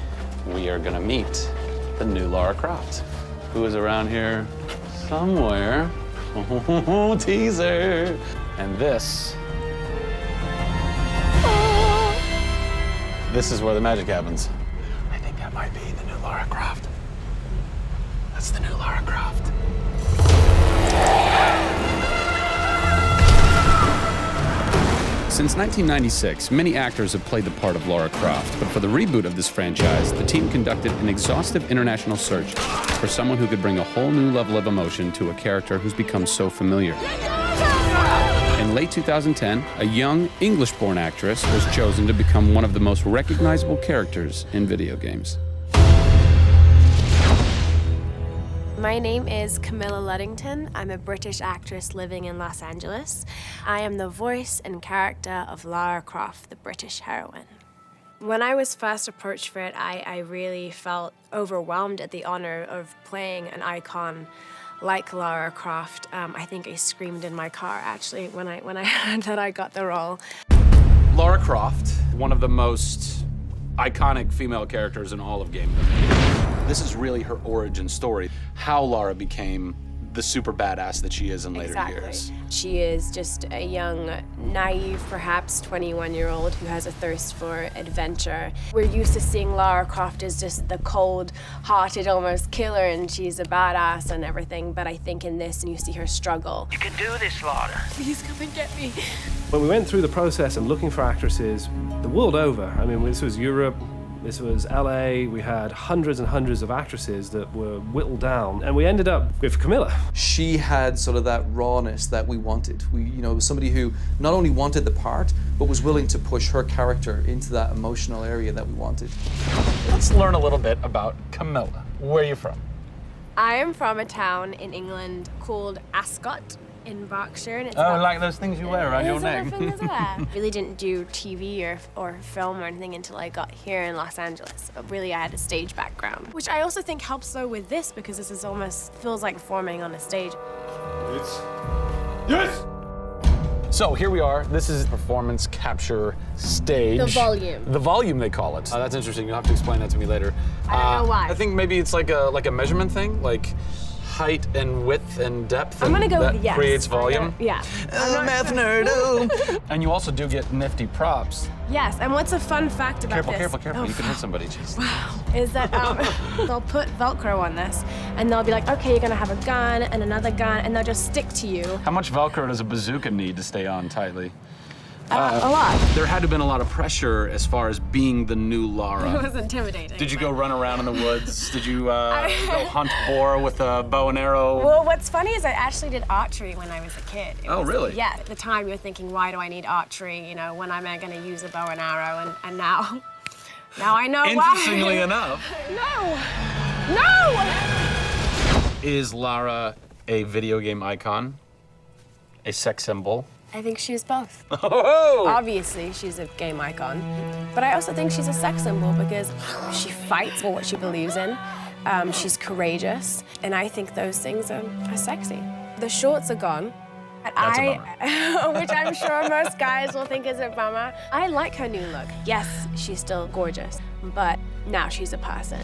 we are gonna meet the new Lara Croft, who is around here somewhere. Teaser! And this is where the magic happens. I think that might be the new Lara Croft. That's the new Lara Croft. Since 1996, many actors have played the part of Lara Croft, but for the reboot of this franchise, the team conducted an exhaustive international search for someone who could bring a whole new level of emotion to a character who's become so familiar. In late 2010, a young English-born actress was chosen to become one of the most recognizable characters in video games. My name is Camilla Luddington. I'm a British actress living in Los Angeles. I am the voice and character of Lara Croft, the British heroine. When I was first approached for it, I really felt overwhelmed at the honor of playing an icon like Lara Croft. I think I screamed in my car, actually, when I heard that I got the role. Lara Croft, one of the most iconic female characters in all of gaming. This is really her origin story, how Lara became the super badass that she is in later years. She is just a young, naive, perhaps 21-year-old who has a thirst for adventure. We're used to seeing Lara Croft as just the cold-hearted, almost killer, and she's a badass and everything, but I think in this, and you see her struggle. You can do this, Lara. Please come and get me. When we went through the process and looking for actresses the world over, I mean, this was Europe, this was LA, we had hundreds and hundreds of actresses that were whittled down, and we ended up with Camilla. She had sort of that rawness that we wanted. It was somebody who not only wanted the part, but was willing to push her character into that emotional area that we wanted. Let's learn a little bit about Camilla. Where are you from? I am from a town in England called Ascot in Berkshire. And it's like those things you wear around your neck. Really didn't do TV or film or anything until I got here in Los Angeles. But really, I had a stage background, which I also think helps though with this because this is almost feels like performing on a stage. Yes! So here we are. This is performance capture stage. The volume. The volume, they call it. That's interesting. You'll have to explain that to me later. I don't know why. I think maybe it's like a measurement thing, like height and width and depth. I'm gonna go that with yes. Creates volume. Yeah. Math nerd. And you also do get nifty props. Yes. And what's a fun fact about this? Careful. Oh, You can hit somebody. Jeez. Wow. Is that they'll put Velcro on this, and they'll be like, okay, you're gonna have a gun and another gun, and they'll just stick to you. How much Velcro does a bazooka need to stay on tightly? A lot. There had to have been a lot of pressure as far as being the new Lara. It was intimidating. Did you go run around in the woods? Did you go hunt boar with a bow and arrow? Well, what's funny is I actually did archery when I was a kid. Really? Yeah. At the time, you're thinking, why do I need archery? When am I going to use a bow and arrow? And now I know why. Interestingly enough. No! Is Lara a video game icon? A sex symbol? I think she's both. Oh! Obviously, she's a game icon. But I also think she's a sex symbol because she fights for what she believes in. She's courageous. And I think those things are sexy. The shorts are gone. That's a bummer. Which I'm sure most guys will think is a bummer. I like her new look. Yes, she's still gorgeous, but now she's a person.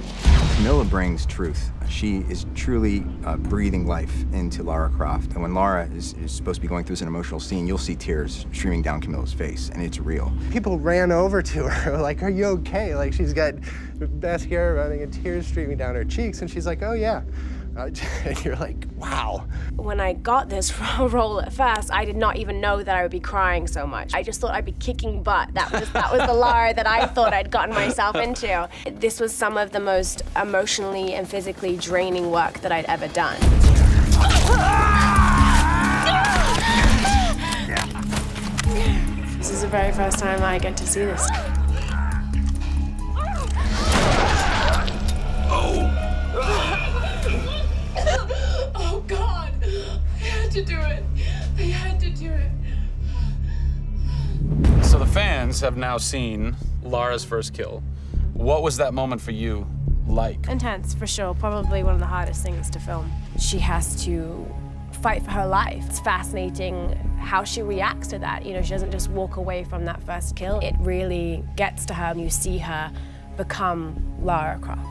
Camilla brings truth. She is truly breathing life into Lara Croft. And when Lara is supposed to be going through an emotional scene, you'll see tears streaming down Camilla's face, and it's real. People ran over to her, like, are you okay? Like, she's got mascara running and tears streaming down her cheeks, and she's like, oh yeah, And you're like, wow. When I got this role at first, I did not even know that I would be crying so much. I just thought I'd be kicking butt. That was the Lara that I thought I'd gotten myself into. This was some of the most emotionally and physically draining work that I'd ever done. This is the very first time I get to see this. Oh, God. I had to do it. I had to do it. So the fans have now seen Lara's first kill. What was that moment for you like? Intense, for sure. Probably one of the hardest things to film. She has to fight for her life. It's fascinating how she reacts to that. You know, she doesn't just walk away from that first kill. It really gets to her, and you see her become Lara Croft.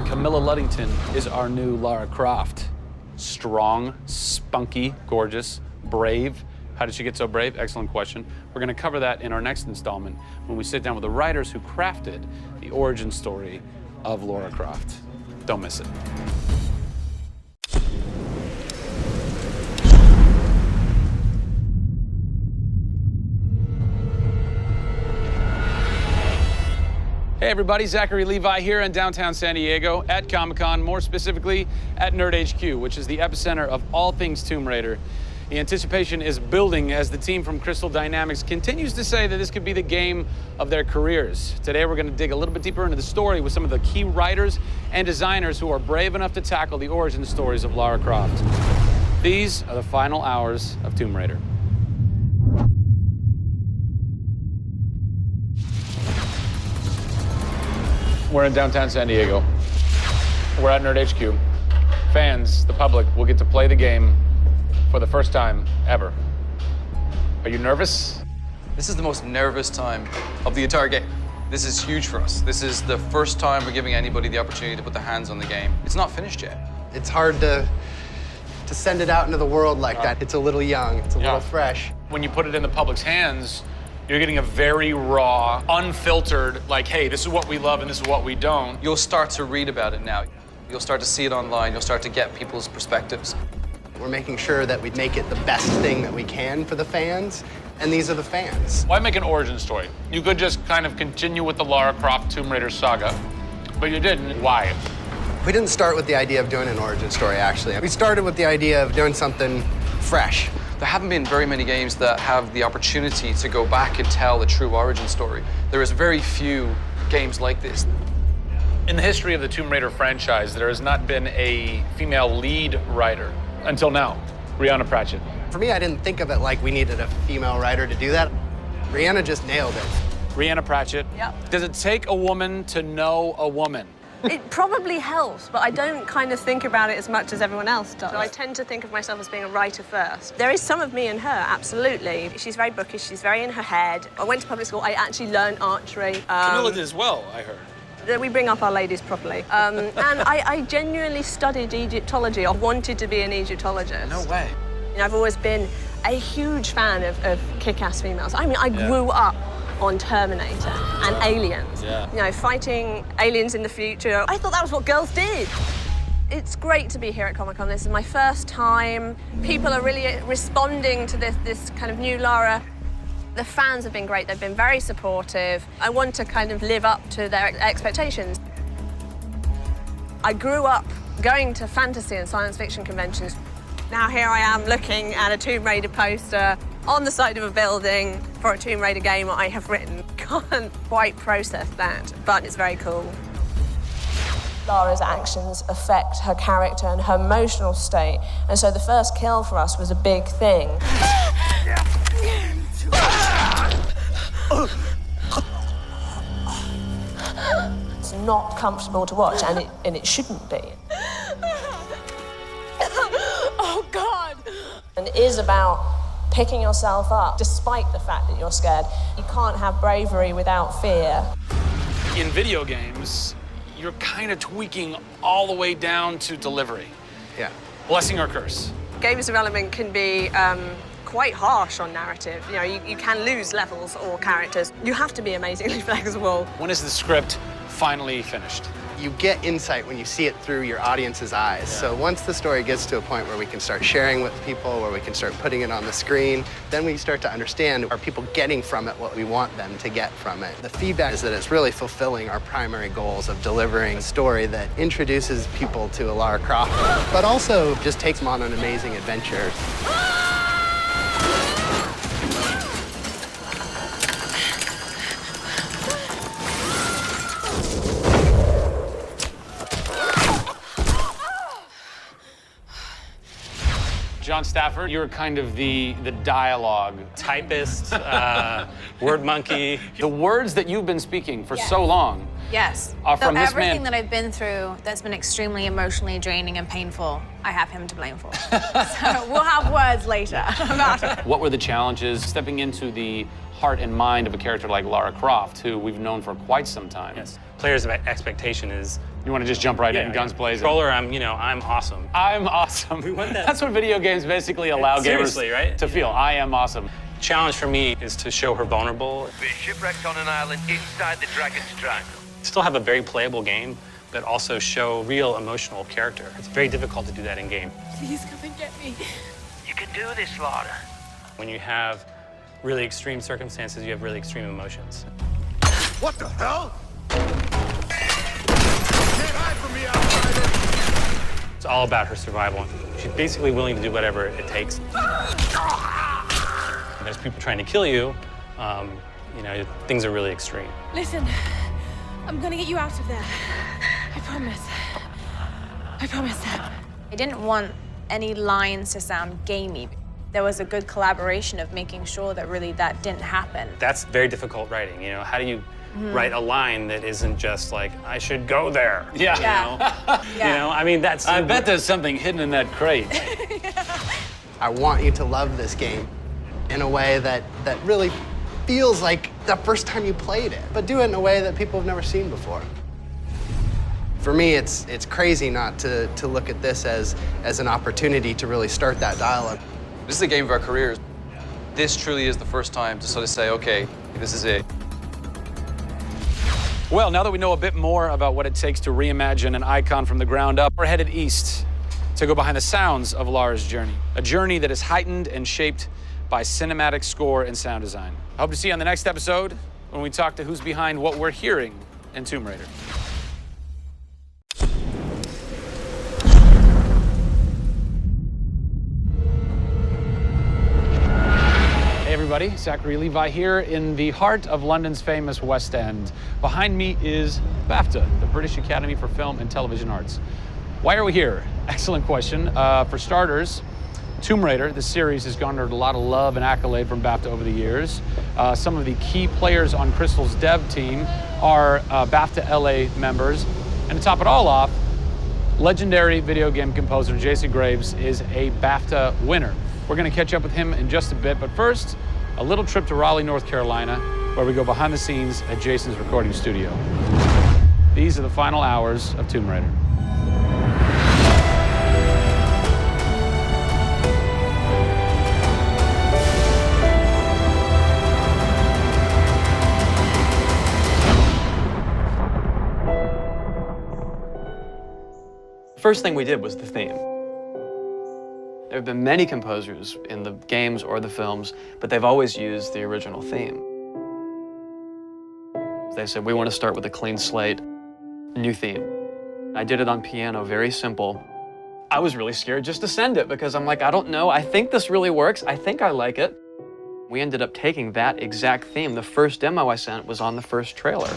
Camilla Luddington is our new Lara Croft. Strong, spunky, gorgeous, brave. How did she get so brave? Excellent question. We're going to cover that in our next installment when we sit down with the writers who crafted the origin story of Lara Croft. Don't miss it. Hey everybody, Zachary Levi here in downtown San Diego at Comic-Con, more specifically at Nerd HQ, which is the epicenter of all things Tomb Raider. The anticipation is building as the team from Crystal Dynamics continues to say that this could be the game of their careers. Today we're going to dig a little bit deeper into the story with some of the key writers and designers who are brave enough to tackle the origin stories of Lara Croft. These are the final hours of Tomb Raider. We're in downtown San Diego. We're at Nerd HQ. Fans, the public, will get to play the game for the first time ever. Are you nervous? This is the most nervous time of the entire game. This is huge for us. This is the first time we're giving anybody the opportunity to put their hands on the game. It's not finished yet. It's hard to send it out into the world like that. It's a little young, it's a little fresh. When you put it in the public's hands, you're getting a very raw, unfiltered, like, hey, this is what we love and this is what we don't. You'll start to read about it now. You'll start to see it online. You'll start to get people's perspectives. We're making sure that we make it the best thing that we can for the fans, and these are the fans. Why make an origin story? You could just kind of continue with the Lara Croft Tomb Raider saga, but you didn't. Why? We didn't start with the idea of doing an origin story, actually. We started with the idea of doing something fresh. There haven't been very many games that have the opportunity to go back and tell the true origin story. There is very few games like this. In the history of the Tomb Raider franchise, there has not been a female lead writer until now, Rhianna Pratchett. For me, I didn't think of it like we needed a female writer to do that. Rhianna just nailed it. Rhianna Pratchett. Yep. Does it take a woman to know a woman? It probably helps, but I don't kind of think about it as much as everyone else does. I tend to think of myself as being a writer first. There is some of me in her, absolutely. She's very bookish, she's very in her head. I went to public school, I actually learned archery. Camilla did as well, I heard. We bring up our ladies properly. And I genuinely studied Egyptology. I wanted to be an Egyptologist. No way. You know, I've always been a huge fan of kick-ass females. I mean, I grew up on Terminator and Aliens. Yeah. You know, fighting aliens in the future. I thought that was what girls did. It's great to be here at Comic-Con. This is my first time. People are really responding to this kind of new Lara. The fans have been great. They've been very supportive. I want to kind of live up to their expectations. I grew up going to fantasy and science fiction conventions. Now here I am looking at a Tomb Raider poster on the side of a building for a Tomb Raider game I have written. Can't quite process that, but it's very cool. Lara's actions affect her character and her emotional state, and so the first kill for us was a big thing. It's not comfortable to watch, and it shouldn't be. Oh, God! And it is about picking yourself up, despite the fact that you're scared. You can't have bravery without fear. In video games, you're kind of tweaking all the way down to delivery. Yeah. Blessing or curse. Games development can be quite harsh on narrative. You know, you can lose levels or characters. You have to be amazingly flexible. When is the script finally finished? You get insight when you see it through your audience's eyes. So once the story gets to a point where we can start sharing with people, where we can start putting it on the screen, then we start to understand, are people getting from it what we want them to get from it? The feedback is that it's really fulfilling our primary goals of delivering a story that introduces people to Lara Croft, but also just takes them on an amazing adventure. John Stafford, you're kind of the dialogue typist, word monkey. The words that you've been speaking for so long. Yes. From this everything man. that I've been through that's been extremely emotionally draining and painful, I have him to blame for. So we'll have words later about it. What were the challenges stepping into the heart and mind of a character like Lara Croft, who we've known for quite some time? Yes. Players' expectation is. You want to just jump right in, guns blazing? Controller, I'm awesome. I'm awesome. We want that. That's what video games basically allow Seriously, gamers right? to feel. I am awesome. Challenge for me is to show her vulnerable. We're shipwrecked on an island inside the Dragon's Triangle. Still have a very playable game, but also show real emotional character. It's very difficult to do that in game. Please come and get me. You can do this, Lara. When you have really extreme circumstances, you have really extreme emotions. What the hell? Can't hide from me, outsider! It's all about her survival. She's basically willing to do whatever it takes. There's people trying to kill you. Things are really extreme. Listen, I'm gonna get you out of there. I promise. I promise. I didn't want any lines to sound gamey. There was a good collaboration of making sure that really that didn't happen. That's very difficult writing. How do you write a line that isn't just like, I should go there? Yeah. That's. I bet there's something hidden in that crate. I want you to love this game in a way that really feels like the first time you played it, but do it in a way that people have never seen before. For me, it's crazy not to look at this as an opportunity to really start that dialogue. This is the game of our careers. This truly is the first time to sort of say, okay, this is it. Well, now that we know a bit more about what it takes to reimagine an icon from the ground up, we're headed east to go behind the sounds of Lara's journey. A journey that is heightened and shaped by cinematic score and sound design. I hope to see you on the next episode when we talk to who's behind what we're hearing in Tomb Raider. Hey everybody, Zachary Levi here in the heart of London's famous West End. Behind me is BAFTA, the British Academy for Film and Television Arts. Why are we here? Excellent question. For starters, Tomb Raider, the series, has garnered a lot of love and accolade from BAFTA over the years. Some of the key players on Crystal's dev team are BAFTA LA members. And to top it all off, legendary video game composer Jason Graves is a BAFTA winner. We're going to catch up with him in just a bit, but first, a little trip to Raleigh, North Carolina, where we go behind the scenes at Jason's recording studio. These are the final hours of Tomb Raider. First thing we did was the theme. There have been many composers in the games or the films, but they've always used the original theme. They said, we want to start with a clean slate, new theme. I did it on piano, very simple. I was really scared just to send it because I'm like, I don't know, I think this really works, I think I like it. We ended up taking that exact theme. The first demo I sent was on the first trailer.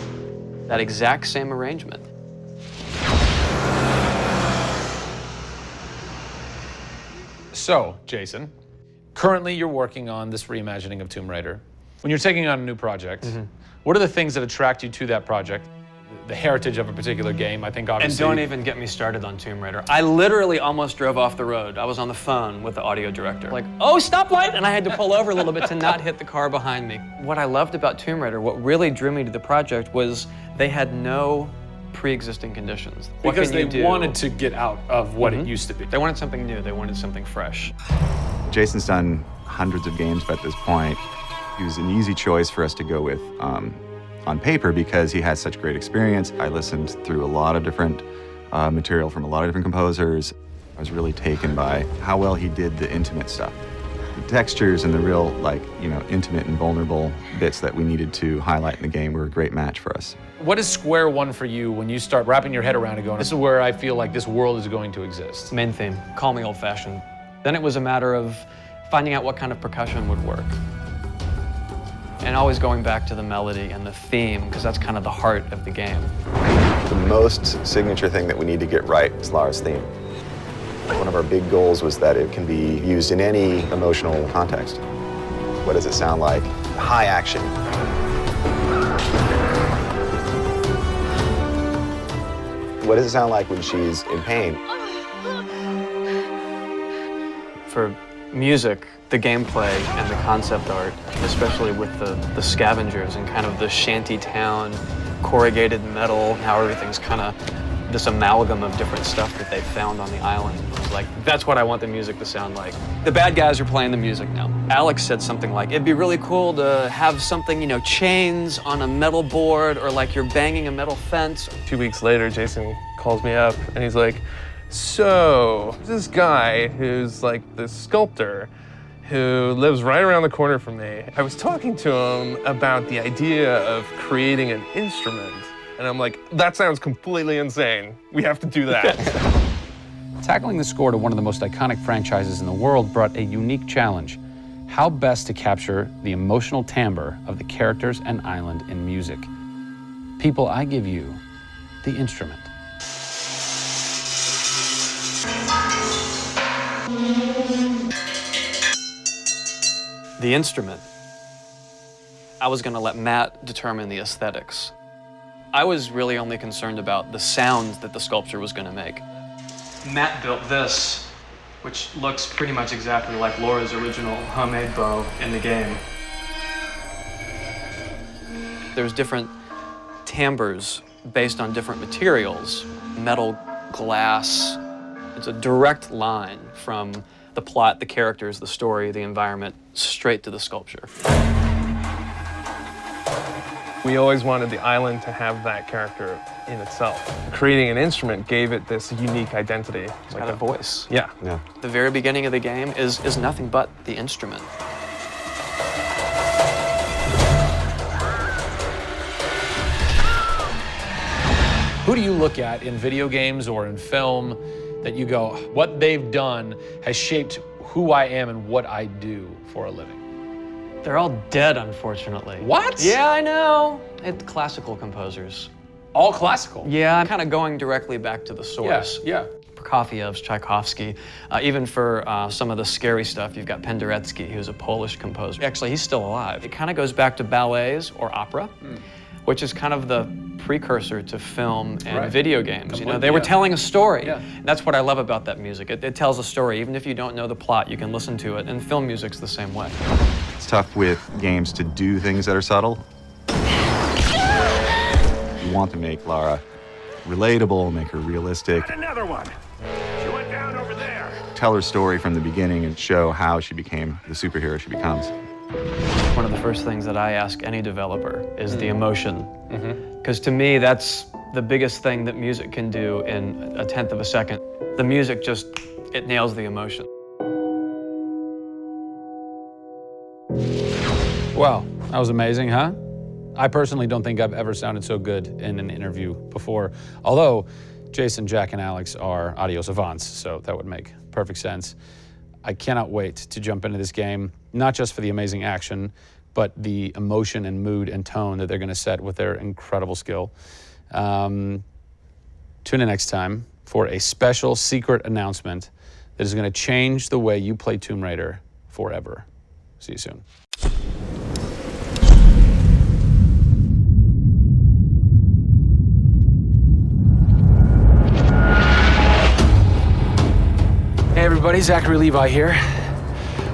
That exact same arrangement. So, Jason, currently you're working on this reimagining of Tomb Raider. When you're taking on a new project, what are the things that attract you to that project? The heritage of a particular game, I think obviously. And don't even get me started on Tomb Raider. I literally almost drove off the road. I was on the phone with the audio director. Like, oh, stoplight! And I had to pull over a little bit to not hit the car behind me. What I loved about Tomb Raider, what really drew me to the project was they had no pre-existing conditions. What Because can you they do? wanted to get out of what it used to be. They wanted something new. They wanted something fresh. Jason's done hundreds of games by this point. He was an easy choice for us to go with. on paper because he has such great experience. I listened through a lot of different material from a lot of different composers. I was really taken by how well he did the intimate stuff. The textures and the real, like, you know, intimate and vulnerable bits that we needed to highlight in the game were a great match for us. What is square one for you when you start wrapping your head around it going, this is where I feel like this world is going to exist? Main theme, call me old-fashioned. Then it was a matter of finding out what kind of percussion would work. And always going back to the melody and the theme, because that's kind of the heart of the game. The most signature thing that we need to get right is Lara's theme. One of our big goals was that it can be used in any emotional context. What does it sound like? High action. What does it sound like when she's in pain? For music, the gameplay and the concept art, especially with the scavengers and kind of the shanty town, corrugated metal, how everything's kind of this amalgam of different stuff that they found on the island. It was like, that's what I want the music to sound like. The bad guys are playing the music now. Alex said something like, it'd be really cool to have something, you know, chains on a metal board, or like you're banging a metal fence. 2 weeks later, Jason calls me up and he's like, so this guy who's like the sculptor who lives right around the corner from me, I was talking to him about the idea of creating an instrument. And I'm like, that sounds completely insane. We have to do that. Tackling the score to one of the most iconic franchises in the world brought a unique challenge. How best to capture the emotional timbre of the characters and island in music? People, I give you the instrument. The instrument. I was going to let Matt determine the aesthetics. I was really only concerned about the sounds that the sculpture was going to make. Matt built this, which looks pretty much exactly like Laura's original homemade bow in the game. There's different timbres based on different materials, metal, glass. It's a direct line from the plot, the characters, the story, the environment, straight to the sculpture. We always wanted the island to have that character in itself. Creating an instrument gave it this unique identity. It's got a voice. Yeah. The very beginning of the game is nothing but the instrument. Who do you look at in video games or in film that you go, what they've done has shaped who I am and what I do for a living? They're all dead, unfortunately. What? Yeah, I know. It's classical composers. All classical? Yeah, I'm kind of going directly back to the source. Yeah. Prokofiev's, Tchaikovsky. Even for some of the scary stuff, you've got Penderecki, who's a Polish composer. Actually, he's still alive. It kind of goes back to ballets or opera, which is kind of the precursor to film and video games. You know, they were telling a story. And that's what I love about that music. It tells a story. Even if you don't know the plot, you can listen to it. And film music's the same way. It's tough with games to do things that are subtle. You want to make Lara relatable, make her realistic. Another one. She went down over there. Tell her story from the beginning and show how she became the superhero she becomes. One of the first things that I ask any developer is the emotion. Because to me, that's the biggest thing that music can do in a tenth of a second. The music just, it nails the emotion. Wow, that was amazing, huh? I personally don't think I've ever sounded so good in an interview before. Although Jason, Jack, and Alex are audio savants, so that would make perfect sense. I cannot wait to jump into this game, not just for the amazing action, but the emotion and mood and tone that they're going to set with their incredible skill. Tune in next time for a special secret announcement that is going to change the way you play Tomb Raider forever. See you soon. Hey everybody, Zachary Levi here.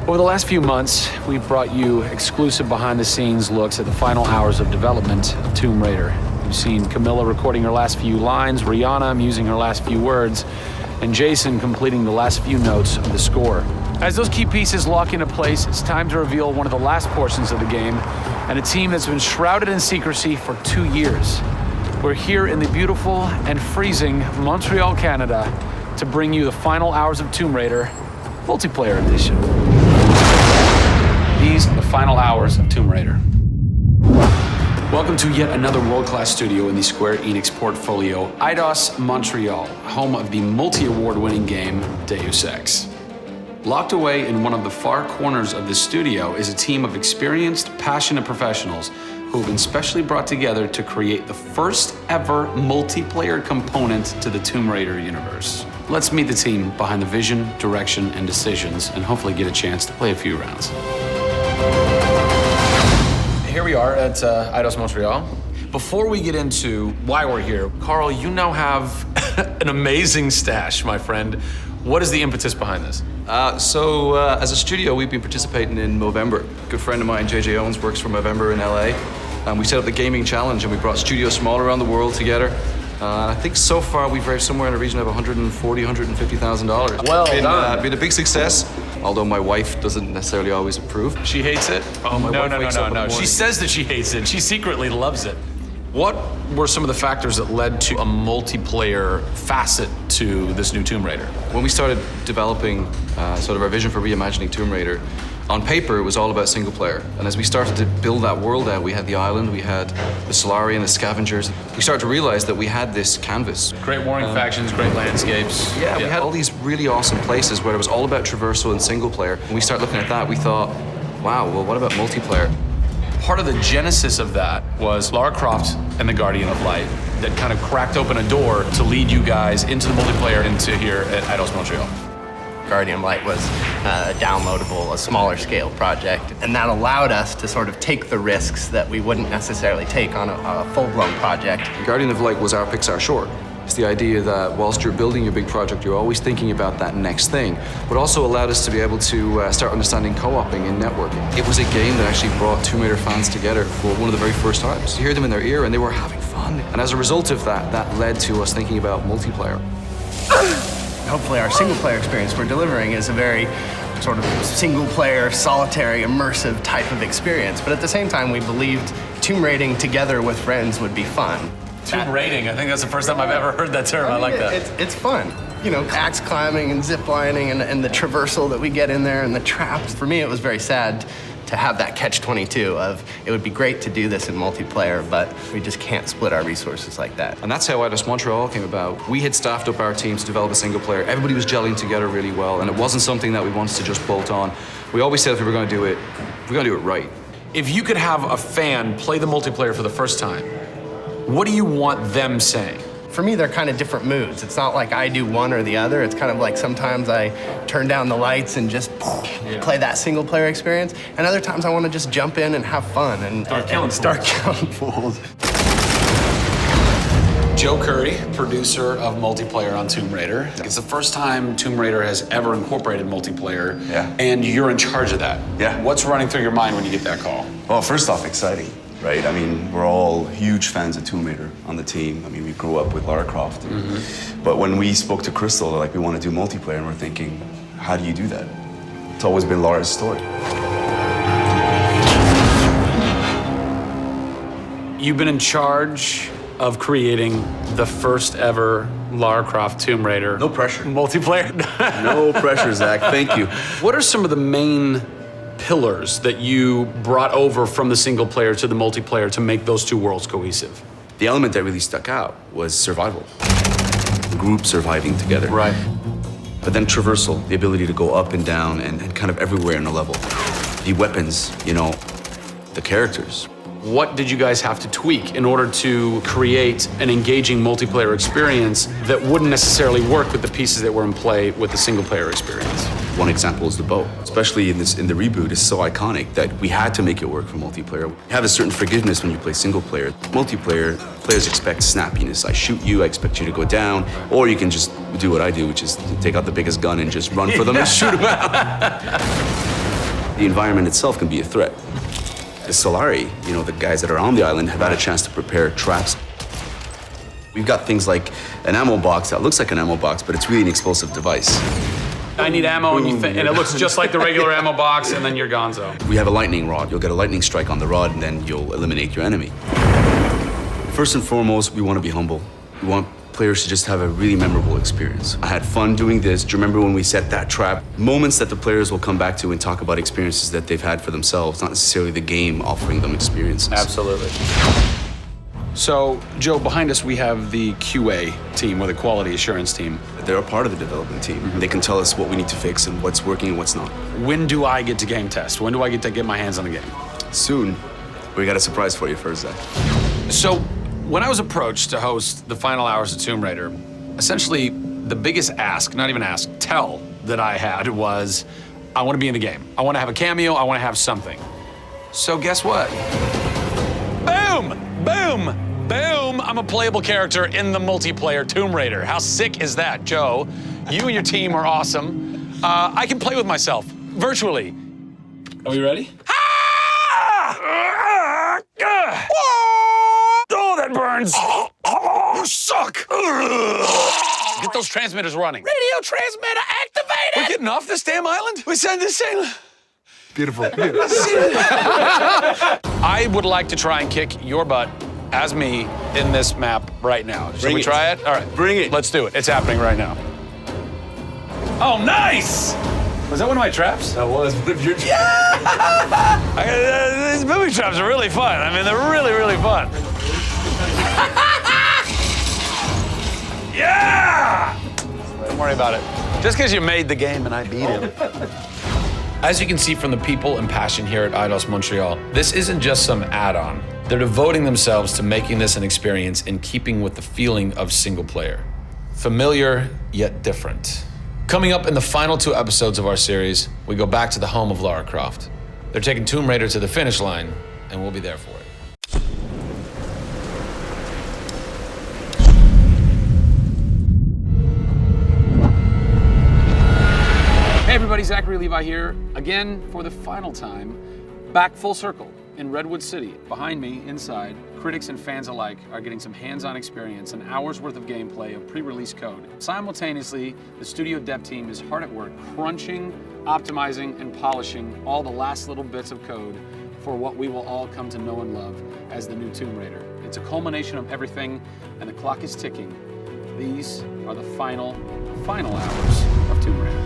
Over the last few months, we've brought you exclusive behind-the-scenes looks at the final hours of development of Tomb Raider. You've seen Camilla recording her last few lines, Rihanna musing her last few words, and Jason completing the last few notes of the score. As those key pieces lock into place, it's time to reveal one of the last portions of the game, and a team that's been shrouded in secrecy for 2 years. We're here in the beautiful and freezing Montreal, Canada, to bring you the final hours of Tomb Raider Multiplayer Edition. These are the final hours of Tomb Raider. Welcome to yet another world-class studio in the Square Enix portfolio, Eidos Montreal, home of the multi-award-winning game Deus Ex. Locked away in one of the far corners of this studio is a team of experienced, passionate professionals who have been specially brought together to create the first ever multiplayer component to the Tomb Raider universe. Let's meet the team behind the vision, direction, and decisions, and hopefully get a chance to play a few rounds. Here we are at Eidos Montreal. Before we get into why we're here, Carl, you now have an amazing stash, my friend. What is the impetus behind this? As a studio, we've been participating in Movember. A good friend of mine, JJ Owens, works for Movember in LA. And we set up the gaming challenge, and we brought studios from all around the world together. I think so far we've raised somewhere in the region of $140,000, $150,000. Well done. Been a big success, although my wife doesn't necessarily always approve. She hates it? Oh, my wife wakes up in the She morning. says that she hates it. She secretly loves it. What were some of the factors that led to a multiplayer facet to this new Tomb Raider? When we started developing sort of our vision for reimagining Tomb Raider, on paper, it was all about single player. And as we started to build that world out, we had the island, we had the Solari, the scavengers. We started to realize that we had this canvas. Great warring factions, great landscapes. Yeah, we had all these really awesome places where it was all about traversal and single player. When we started looking at that, we thought, wow, well, what about multiplayer? Part of the genesis of that was Lara Croft and the Guardian of Light that kind of cracked open a door to lead you guys into the multiplayer into here at Eidos Montreal. Guardian Light was a downloadable, a smaller scale project, and that allowed us to sort of take the risks that we wouldn't necessarily take on a full-blown project. Guardian of Light was our Pixar short. It's the idea that whilst you're building your big project, you're always thinking about that next thing, but also allowed us to be able to start understanding co-oping and networking. It was a game that actually brought Tomb Raider fans together for one of the very first times. You hear them in their ear and they were having fun. And as a result of that, that led to us thinking about multiplayer. Hopefully our single-player experience we're delivering is a very sort of single-player, solitary, immersive type of experience. But at the same time, we believed tomb raiding together with friends would be fun. Tomb raiding, I think that's the first time I've ever heard that term. I like that. It's fun. You know, axe climbing and zip lining and the traversal that we get in there and the traps. For me, it was very sad to have that catch-22 of it would be great to do this in multiplayer, but we just can't split our resources like that. And that's how Eidos Montreal came about. We had staffed up our team to develop a single player. Everybody was gelling together really well, and it wasn't something that we wanted to just bolt on. We always said if we were going to do it, we're going to do it right. If you could have a fan play the multiplayer for the first time, what do you want them saying? For me, they're kind of different moods. It's not like I do one or the other. It's kind of like sometimes I turn down the lights and just play that single player experience. And other times I want to just jump in and have fun and start killing fools. Joe Curry, producer of multiplayer on Tomb Raider. It's the first time Tomb Raider has ever incorporated multiplayer, and you're in charge of that. Yeah. What's running through your mind when you get that call? Well, first off, exciting, right? I mean, we're all huge fans of Tomb Raider on the team. I mean, we grew up with Lara Croft. But when we spoke to Crystal, like, we want to do multiplayer, and we're thinking, how do you do that? It's always been Lara's story. You've been in charge of creating the first ever Lara Croft Tomb Raider. No pressure. Multiplayer. No pressure, Zach. Thank you. What are some of the main pillars that you brought over from the single player to the multiplayer to make those two worlds cohesive? The element that really stuck out was survival. Group surviving together. Right. But then traversal, the ability to go up and down and kind of everywhere in a level. The weapons, you know, the characters. What did you guys have to tweak in order to create an engaging multiplayer experience that wouldn't necessarily work with the pieces that were in play with the single player experience? One example is the bow. Especially in the reboot, it's so iconic that we had to make it work for multiplayer. You have a certain forgiveness when you play single player. Multiplayer, players expect snappiness. I shoot you, I expect you to go down, or you can just do what I do, which is take out the biggest gun and just run for them and shoot them out. The environment itself can be a threat. The Solari, you know, the guys that are on the island have had a chance to prepare traps. We've got things like an ammo box that looks like an ammo box, but it's really an explosive device. I need ammo, and it looks just like the regular ammo box, and then you're gonzo. We have a lightning rod. You'll get a lightning strike on the rod, and then you'll eliminate your enemy. First and foremost, we want to be humble. We want players to just have a really memorable experience. I had fun doing this. Do you remember when we set that trap? Moments that the players will come back to and talk about experiences that they've had for themselves, not necessarily the game offering them experiences. Absolutely. So, Joe, behind us we have the QA team, or the quality assurance team. They're a part of the development team. They can tell us what we need to fix and what's working and what's not. When do I get to game test? When do I get to get my hands on the game? Soon. We got a surprise for you first, Zach. So, when I was approached to host the final hours of Tomb Raider, essentially the biggest ask, not even ask, tell that I had was, I want to be in the game. I want to have a cameo, I want to have something. So guess what? Boom! Boom! Boom! I'm a playable character in the multiplayer Tomb Raider. How sick is that, Joe? You and your team are awesome. I can play with myself, virtually. Are we ready? Oh, that burns! You suck! Get those transmitters running. Radio transmitter activated! We're getting off this damn island? We send this thing. Beautiful. I would like to try and kick your butt as me in this map right now. Should we try it? All right. Bring it. Let's do it. It's happening right now. Oh, nice! Was that one of my traps? That was one of your traps. Yeah! These movie traps are really fun. I mean, they're really, really fun. Yeah! Don't worry about it. Just because you made the game and I beat it. As you can see from the people and passion here at Eidos Montreal, this isn't just some add-on. They're devoting themselves to making this an experience in keeping with the feeling of single player. Familiar, yet different. Coming up in the final 2 episodes of our series, we go back to the home of Lara Croft. They're taking Tomb Raider to the finish line, and we'll be there for it. Hey everybody, Zachary Levi here, again for the final time, back full circle in Redwood City. Behind me, inside, critics and fans alike are getting some hands-on experience, an hour's worth of gameplay of pre-release code. Simultaneously, the studio dev team is hard at work crunching, optimizing, and polishing all the last little bits of code for what we will all come to know and love as the new Tomb Raider. It's a culmination of everything, and the clock is ticking. These are the final hours of Tomb Raider.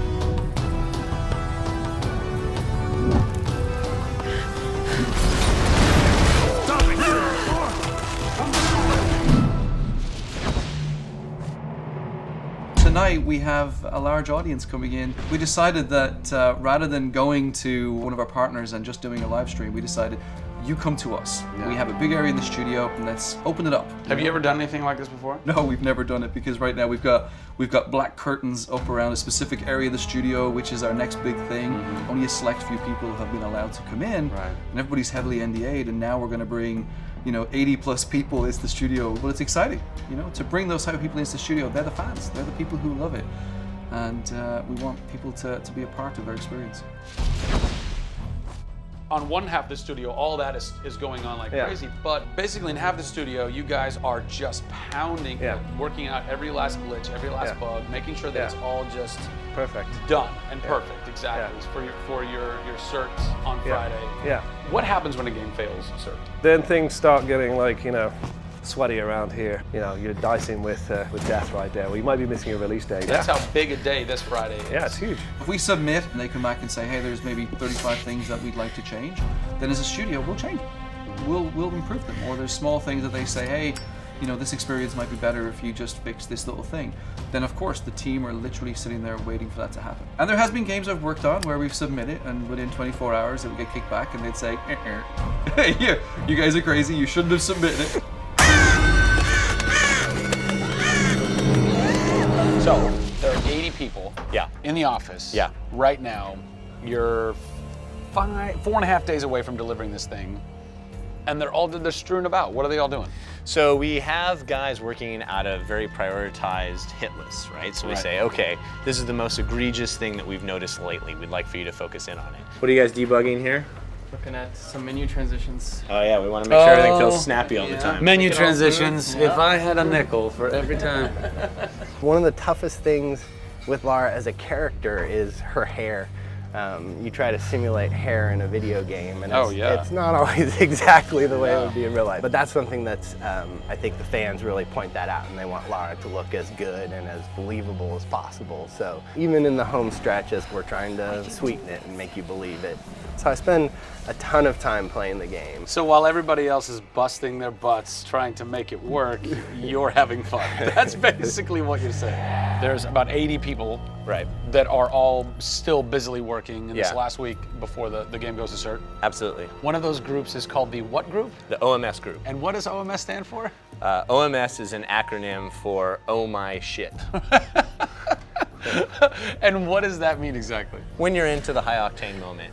Tonight we have a large audience coming in. We decided that rather than going to one of our partners and just doing a live stream, we decided you come to us. Yeah. We have a big area in the studio and let's open it up. Have you ever done anything like this before? No, we've never done it because right now we've got black curtains up around a specific area of the studio, which is our next big thing. Mm-hmm. Only a select few people have been allowed to come in, right. And everybody's heavily NDA'd, and now we're going to bring 80 plus people into the studio. But it's exciting, to bring those type of people into the studio. They're the fans. They're the people who love it. And we want people to be a part of their experience. On one half of the studio, all that is going on like crazy. But basically in half the studio, you guys are just pounding, working out every last glitch, every last bug, making sure that it's all just perfect, done and perfect. Exactly. For your certs on Friday. Yeah. What happens when a game fails cert? Then things start getting sweaty around here. You're dicing with death right there. We might be missing a release date. That's how big a day this Friday is. Yeah, it's huge. If we submit and they come back and say, hey, there's maybe 35 things that we'd like to change, then as a studio, we'll change them. We'll improve them. Or there's small things that they say, hey, this experience might be better if you just fix this little thing. Then of course the team are literally sitting there waiting for that to happen. And there has been games I've worked on where we've submitted and within 24 hours it would get kicked back and they'd say, hey, you guys are crazy, you shouldn't have submitted it. So, there are 80 people in the office right now. You're 4.5 days away from delivering this thing, and they're strewn about. What are they all doing? So we have guys working out of very prioritized hit lists, right? So we say, okay, this is the most egregious thing that we've noticed lately. We'd like for you to focus in on it. What are you guys debugging here? Looking at some menu transitions. Oh yeah, we want to make sure everything feels snappy all the time. Menu transitions, if I had a nickel for every time. One of the toughest things with Lara as a character is her hair. You try to simulate hair in a video game, and it's not always exactly the way it would be in real life. But that's something that's, I think the fans really point that out, and they want Lara to look as good and as believable as possible. So even in the home stretches, we're trying to sweeten it and make you believe it. So I spend a ton of time playing the game. So while everybody else is busting their butts trying to make it work, you're having fun. That's basically what you're saying. There's about 80 people that are all still busily working in this last week before the game goes to cert. Absolutely. One of those groups is called the what group? The OMS group. And what does OMS stand for? OMS is an acronym for Oh My Shit. And what does that mean exactly? When you're into the high octane moment,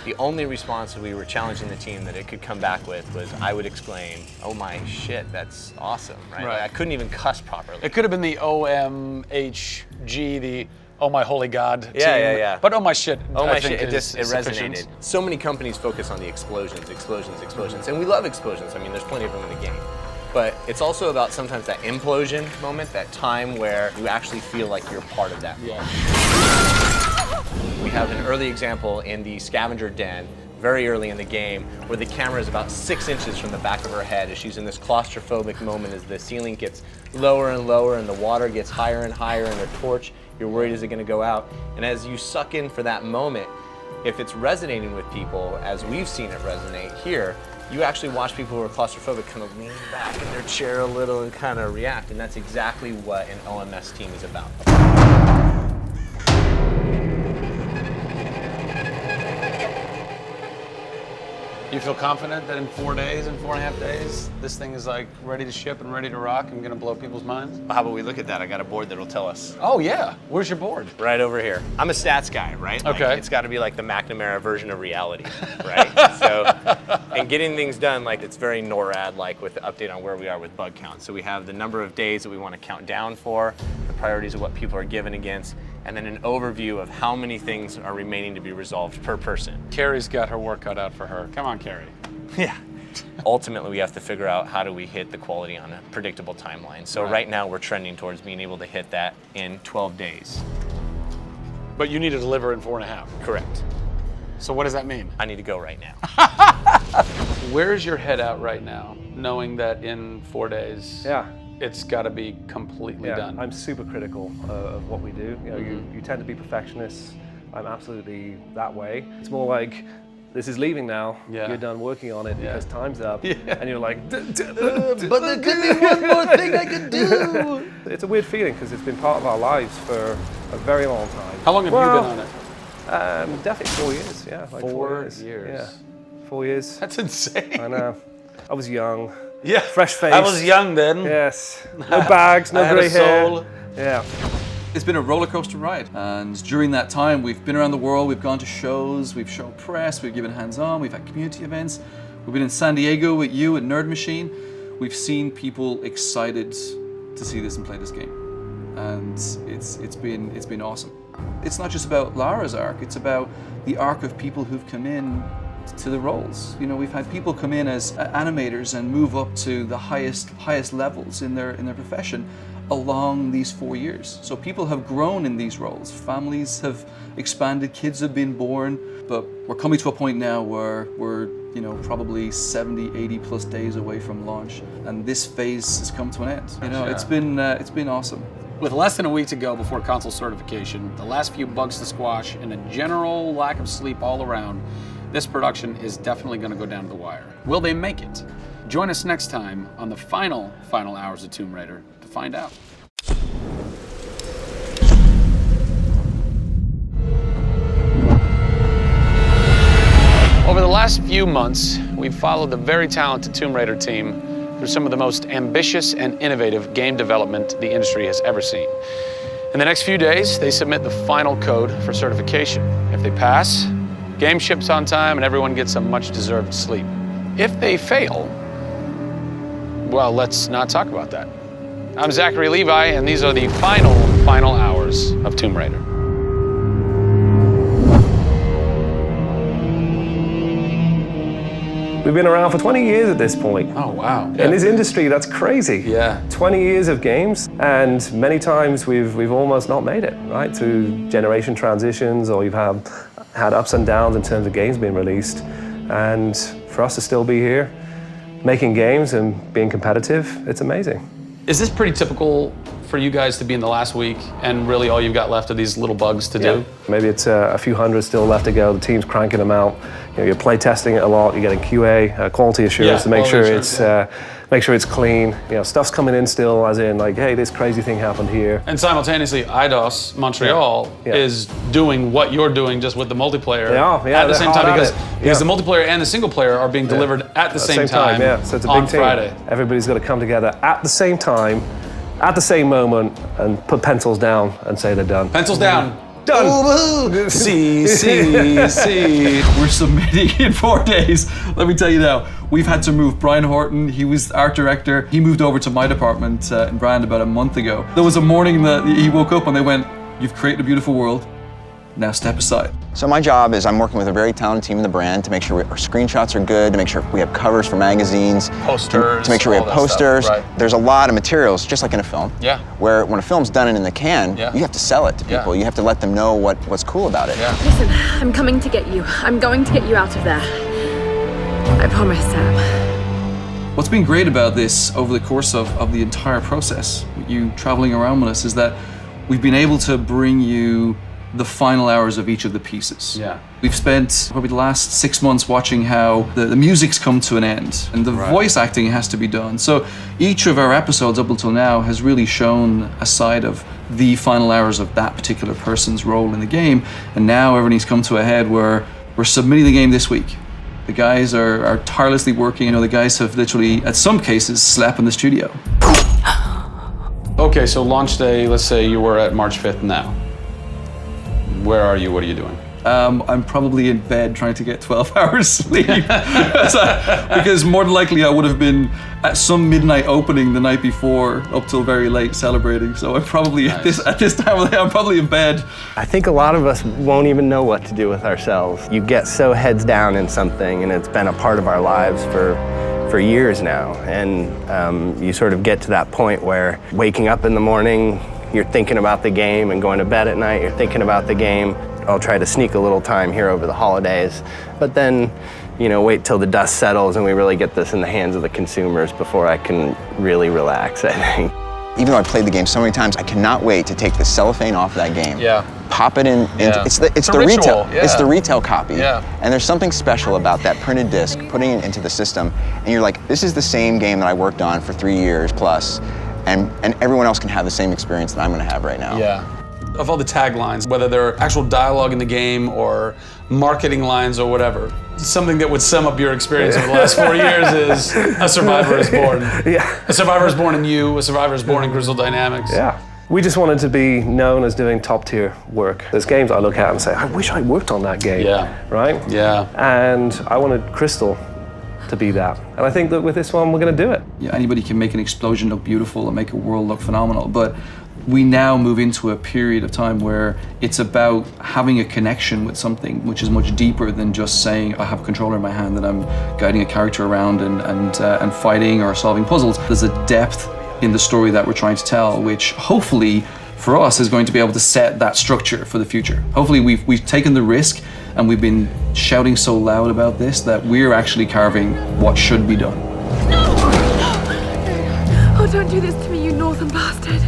the only response that we were challenging the team that it could come back with was, I would exclaim, oh my shit, that's awesome, right? Like, I couldn't even cuss properly. It could have been the OMHG, the oh my holy god team. Yeah. But oh my shit, oh my I think shit, it is resonated. So many companies focus on the explosions, and we love explosions. I mean, there's plenty of them in the game. But it's also about sometimes that implosion moment, that time where you actually feel like you're part of that. We have an early example in the scavenger den, very early in the game, where the camera is about 6 inches from the back of her head as she's in this claustrophobic moment as the ceiling gets lower and lower and the water gets higher and higher, and her torch, you're worried, is it gonna go out? And as you suck in for that moment, if it's resonating with people, as we've seen it resonate here, you actually watch people who are claustrophobic kind of lean back in their chair a little and kind of react, and that's exactly what an OMS team is about. You feel confident that in 4 days, in 4.5 days, this thing is like ready to ship and ready to rock and gonna blow people's minds? How about we look at that? I got a board that'll tell us. Oh yeah, where's your board? Right over here. I'm a stats guy, right? Okay. Like, it's gotta be like the McNamara version of reality, right? So, and getting things done, like it's very NORAD-like with the update on where we are with bug count. So we have the number of days that we wanna count down for, the priorities of what people are given against, and then an overview of how many things are remaining to be resolved per person. Carrie's got her work cut out for her. Come on, Carrie. Yeah. Ultimately, we have to figure out how do we hit the quality on a predictable timeline. So right now, we're trending towards being able to hit that in 12 days. But you need to deliver in 4.5. Correct. So what does that mean? I need to go right now. Where's your head at right now, knowing that in 4 days, it's got to be completely done? I'm super critical of what we do. You know, you tend to be perfectionists. I'm absolutely that way. It's more like, this is leaving now. You're done working on it because time's up. And you're like, but there could be one more thing I could do. It's a weird feeling because it's been part of our lives for a very long time. How long have you been on it? Definitely 4 years, like 4 years. Yeah, 4 years. That's insane. I know. I was young. Yeah. Fresh face. I was young then. Yes. No bags, no grey hair. Soul. Yeah. It's been a roller coaster ride, and during that time we've been around the world, we've gone to shows, we've shown press, we've given hands-on, we've had community events, we've been in San Diego with you at Nerd Machine. We've seen people excited to see this and play this game, and it's been awesome. It's not just about Lara's arc, it's about the arc of people who've come in to the roles. You know, we've had people come in as animators and move up to the highest levels in their profession along these 4 years. So people have grown in these roles, families have expanded, kids have been born, but we're coming to a point now where we're, you know, probably 70, 80 plus days away from launch, and this phase has come to an end. You know, it's been awesome. With less than a week to go before console certification, the last few bugs to squash, and a general lack of sleep all around, this production is definitely going to go down to the wire. Will they make it? Join us next time on the final hours of Tomb Raider to find out. Over the last few months, we've followed the very talented Tomb Raider team through some of the most ambitious and innovative game development the industry has ever seen. In the next few days, they submit the final code for certification. If they pass, game ships on time and everyone gets some much-deserved sleep. If they fail, well, let's not talk about that. I'm Zachary Levi, and these are the final hours of Tomb Raider. We've been around for 20 years at this point. Oh, wow. In this industry, that's crazy. Yeah. 20 years of games, and many times we've almost not made it, right? Through generation transitions, or you've had ups and downs in terms of games being released. And for us to still be here, making games and being competitive, it's amazing. Is this pretty typical for you guys to be in the last week and really all you've got left are these little bugs to do? Maybe it's a few hundred still left to go. The team's cranking them out. You know, you're play testing it a lot. You're getting QA, quality assurance, to make sure it's clean. You know, stuff's coming in still, as in like, hey, this crazy thing happened here. And simultaneously, IDOS Montreal is doing what you're doing, just with the multiplayer. They are, at the same time, because the multiplayer and the single player are being delivered at the same time. Yeah, so it's a big on team. Friday. Everybody's got to come together at the same time, at the same moment, and put pencils down and say they're done. Pencils down. Done. See. We're submitting in 4 days. Let me tell you now, we've had to move. Brian Horton, he was art director. He moved over to my department in Brand about a month ago. There was a morning that he woke up and they went, "You've created a beautiful world. Now step aside." So my job is I'm working with a very talented team in the brand to make sure our screenshots are good, to make sure we have covers for magazines, posters, to make sure we have all that posters. stuff, right. There's a lot of materials, just like in a film. Yeah. Where when a film's done and in the can, Yeah. you have to sell it to people. You have to let them know what's cool about it. Yeah. Listen, I'm coming to get you. I'm going to get you out of there. I promise, Sam. What's been great about this over the course of the entire process, you traveling around with us, is that we've been able to bring you the final hours of each of the pieces. Yeah. We've spent probably the last 6 months watching how the music's come to an end and the voice acting has to be done. So each of our episodes up until now has really shown a side of the final hours of that particular person's role in the game. And now everything's come to a head where we're submitting the game this week. The guys are tirelessly working. You know, the guys have literally, at some cases, slept in the studio. Okay, so launch day, let's say you were at March 5th now. Where are you? What are you doing? I'm probably in bed trying to get 12 hours sleep. Because more than likely I would have been at some midnight opening the night before up till very late celebrating. So I'm probably at this time of the day, I'm probably in bed. I think a lot of us won't even know what to do with ourselves. You get so heads down in something, and it's been a part of our lives for years now. And you sort of get to that point where waking up in the morning, you're thinking about the game, and going to bed at night, you're thinking about the game. I'll try to sneak a little time here over the holidays, but then, you know, wait till the dust settles and we really get this in the hands of the consumers before I can really relax, I think. Even though I played the game so many times, I cannot wait to take the cellophane off that game. Yeah. Pop it in. Yeah. It's the ritual, retail. yeah. It's the retail copy. Yeah. And there's something special about that printed disc, putting it into the system, and you're like, this is the same game that I worked on for 3 years plus, and everyone else can have the same experience that I'm going to have right now. Yeah. Of all the taglines, whether they're actual dialogue in the game or marketing lines or whatever, something that would sum up your experience over the last 4 years is "A Survivor is Born." Yeah. A Survivor is born in you. A Survivor is born in Crystal Dynamics. Yeah. We just wanted to be known as doing top tier work. There's games I look at and say, I wish I worked on that game. Yeah. Right? Yeah. And I wanted Crystal to be that. And I think that with this one, we're going to do it. Yeah, anybody can make an explosion look beautiful and make a world look phenomenal, but we now move into a period of time where it's about having a connection with something which is much deeper than just saying I have a controller in my hand and I'm guiding a character around and fighting or solving puzzles. There's a depth in the story that we're trying to tell, which hopefully for us is going to be able to set that structure for the future. Hopefully we've taken the risk and we've been shouting so loud about this that we're actually carving what should be done. Oh, don't do this to me, you northern bastard.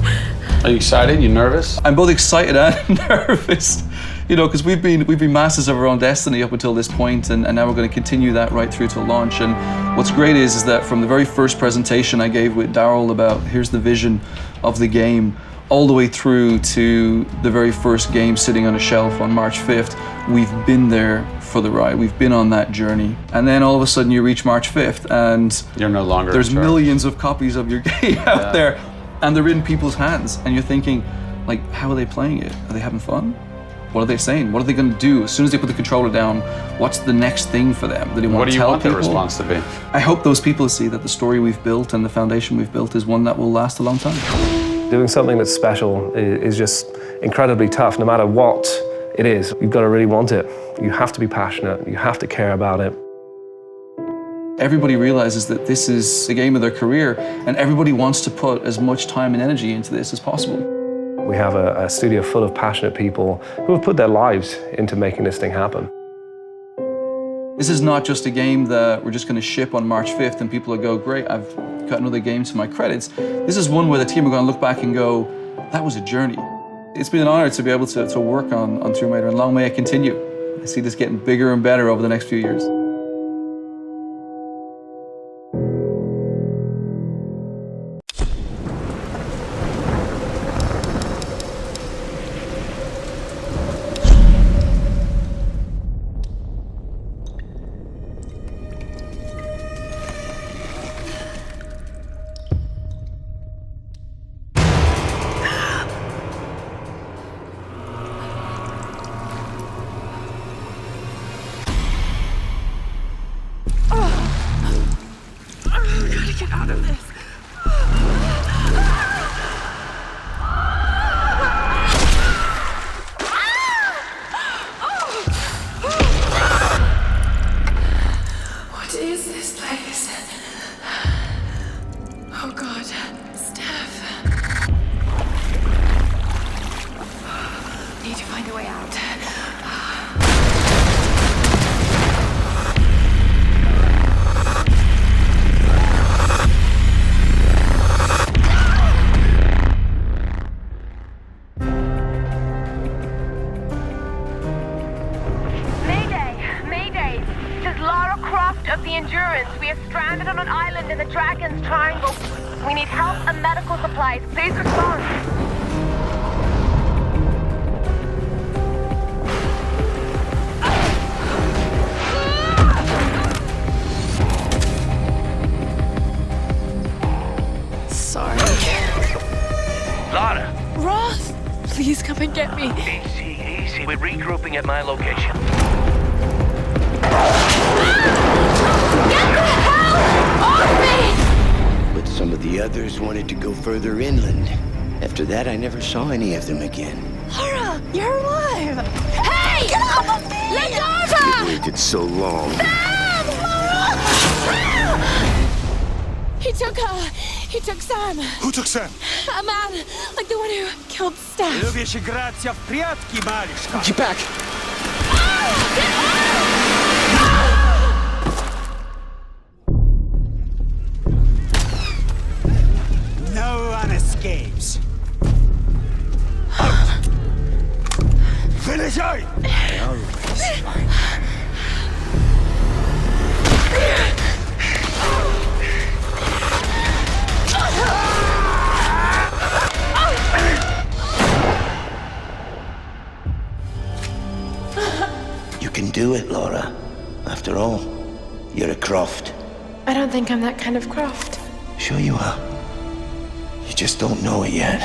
Are you excited? You nervous? I'm both excited and nervous, you know, because we've been masters of our own destiny up until this point, and now we're going to continue that right through to launch. And what's great is that from the very first presentation I gave with Daryl about here's the vision of the game, all the way through to the very first game sitting on a shelf on March 5th, we've been there for the ride. We've been on that journey. And then all of a sudden you reach March 5th and you're no longer there's millions of copies of your game out there, and they're in people's hands, and you're thinking, like, how are they playing it? Are they having fun? What are they saying? What are they going to do as soon as they put the controller down? What's the next thing for them? Do they want to tell people? What do you want their response to be? I hope those people see that the story we've built and the foundation we've built is one that will last a long time. Doing something that's special is just incredibly tough, no matter what it is. You've got to really want it. You have to be passionate. You have to care about it. everybody realizes that this is the game of their career, and everybody wants to put as much time and energy into this as possible. We have a studio full of passionate people who have put their lives into making this thing happen. This is not just a game that we're just going to ship on March 5th and people will go, great, I've got another game to my credits. This is one where the team are going to look back and go, that was a journey. It's been an honor to be able to work on Tomb Raider, and long may it continue. I see this getting bigger and better over the next few years. Get out of this. What is this place? Oh God, Steph. Need to find a way out. Of the Endurance. We are stranded on an island in the Dragon's Triangle. We need help and medical supplies. Please respond. Sorry. Lara! Roth! Please come and get me. Easy. We're regrouping at my location. But some of the others wanted to go further inland. After that, I never saw any of them again. Laura, you're alive! Hey! Get off of me! Let go of her! We waited so long. Sam! Laura! He took her. He took Sam. Who took Sam? A man, like the one who killed Steph. Lubisz grać w прятки, малышка. Get back! No one escapes. Out! Вылезай! I always find You can do it, Laura. After all, you're a Croft. I don't think I'm that kind of Croft. Sure you are. You just don't know it yet.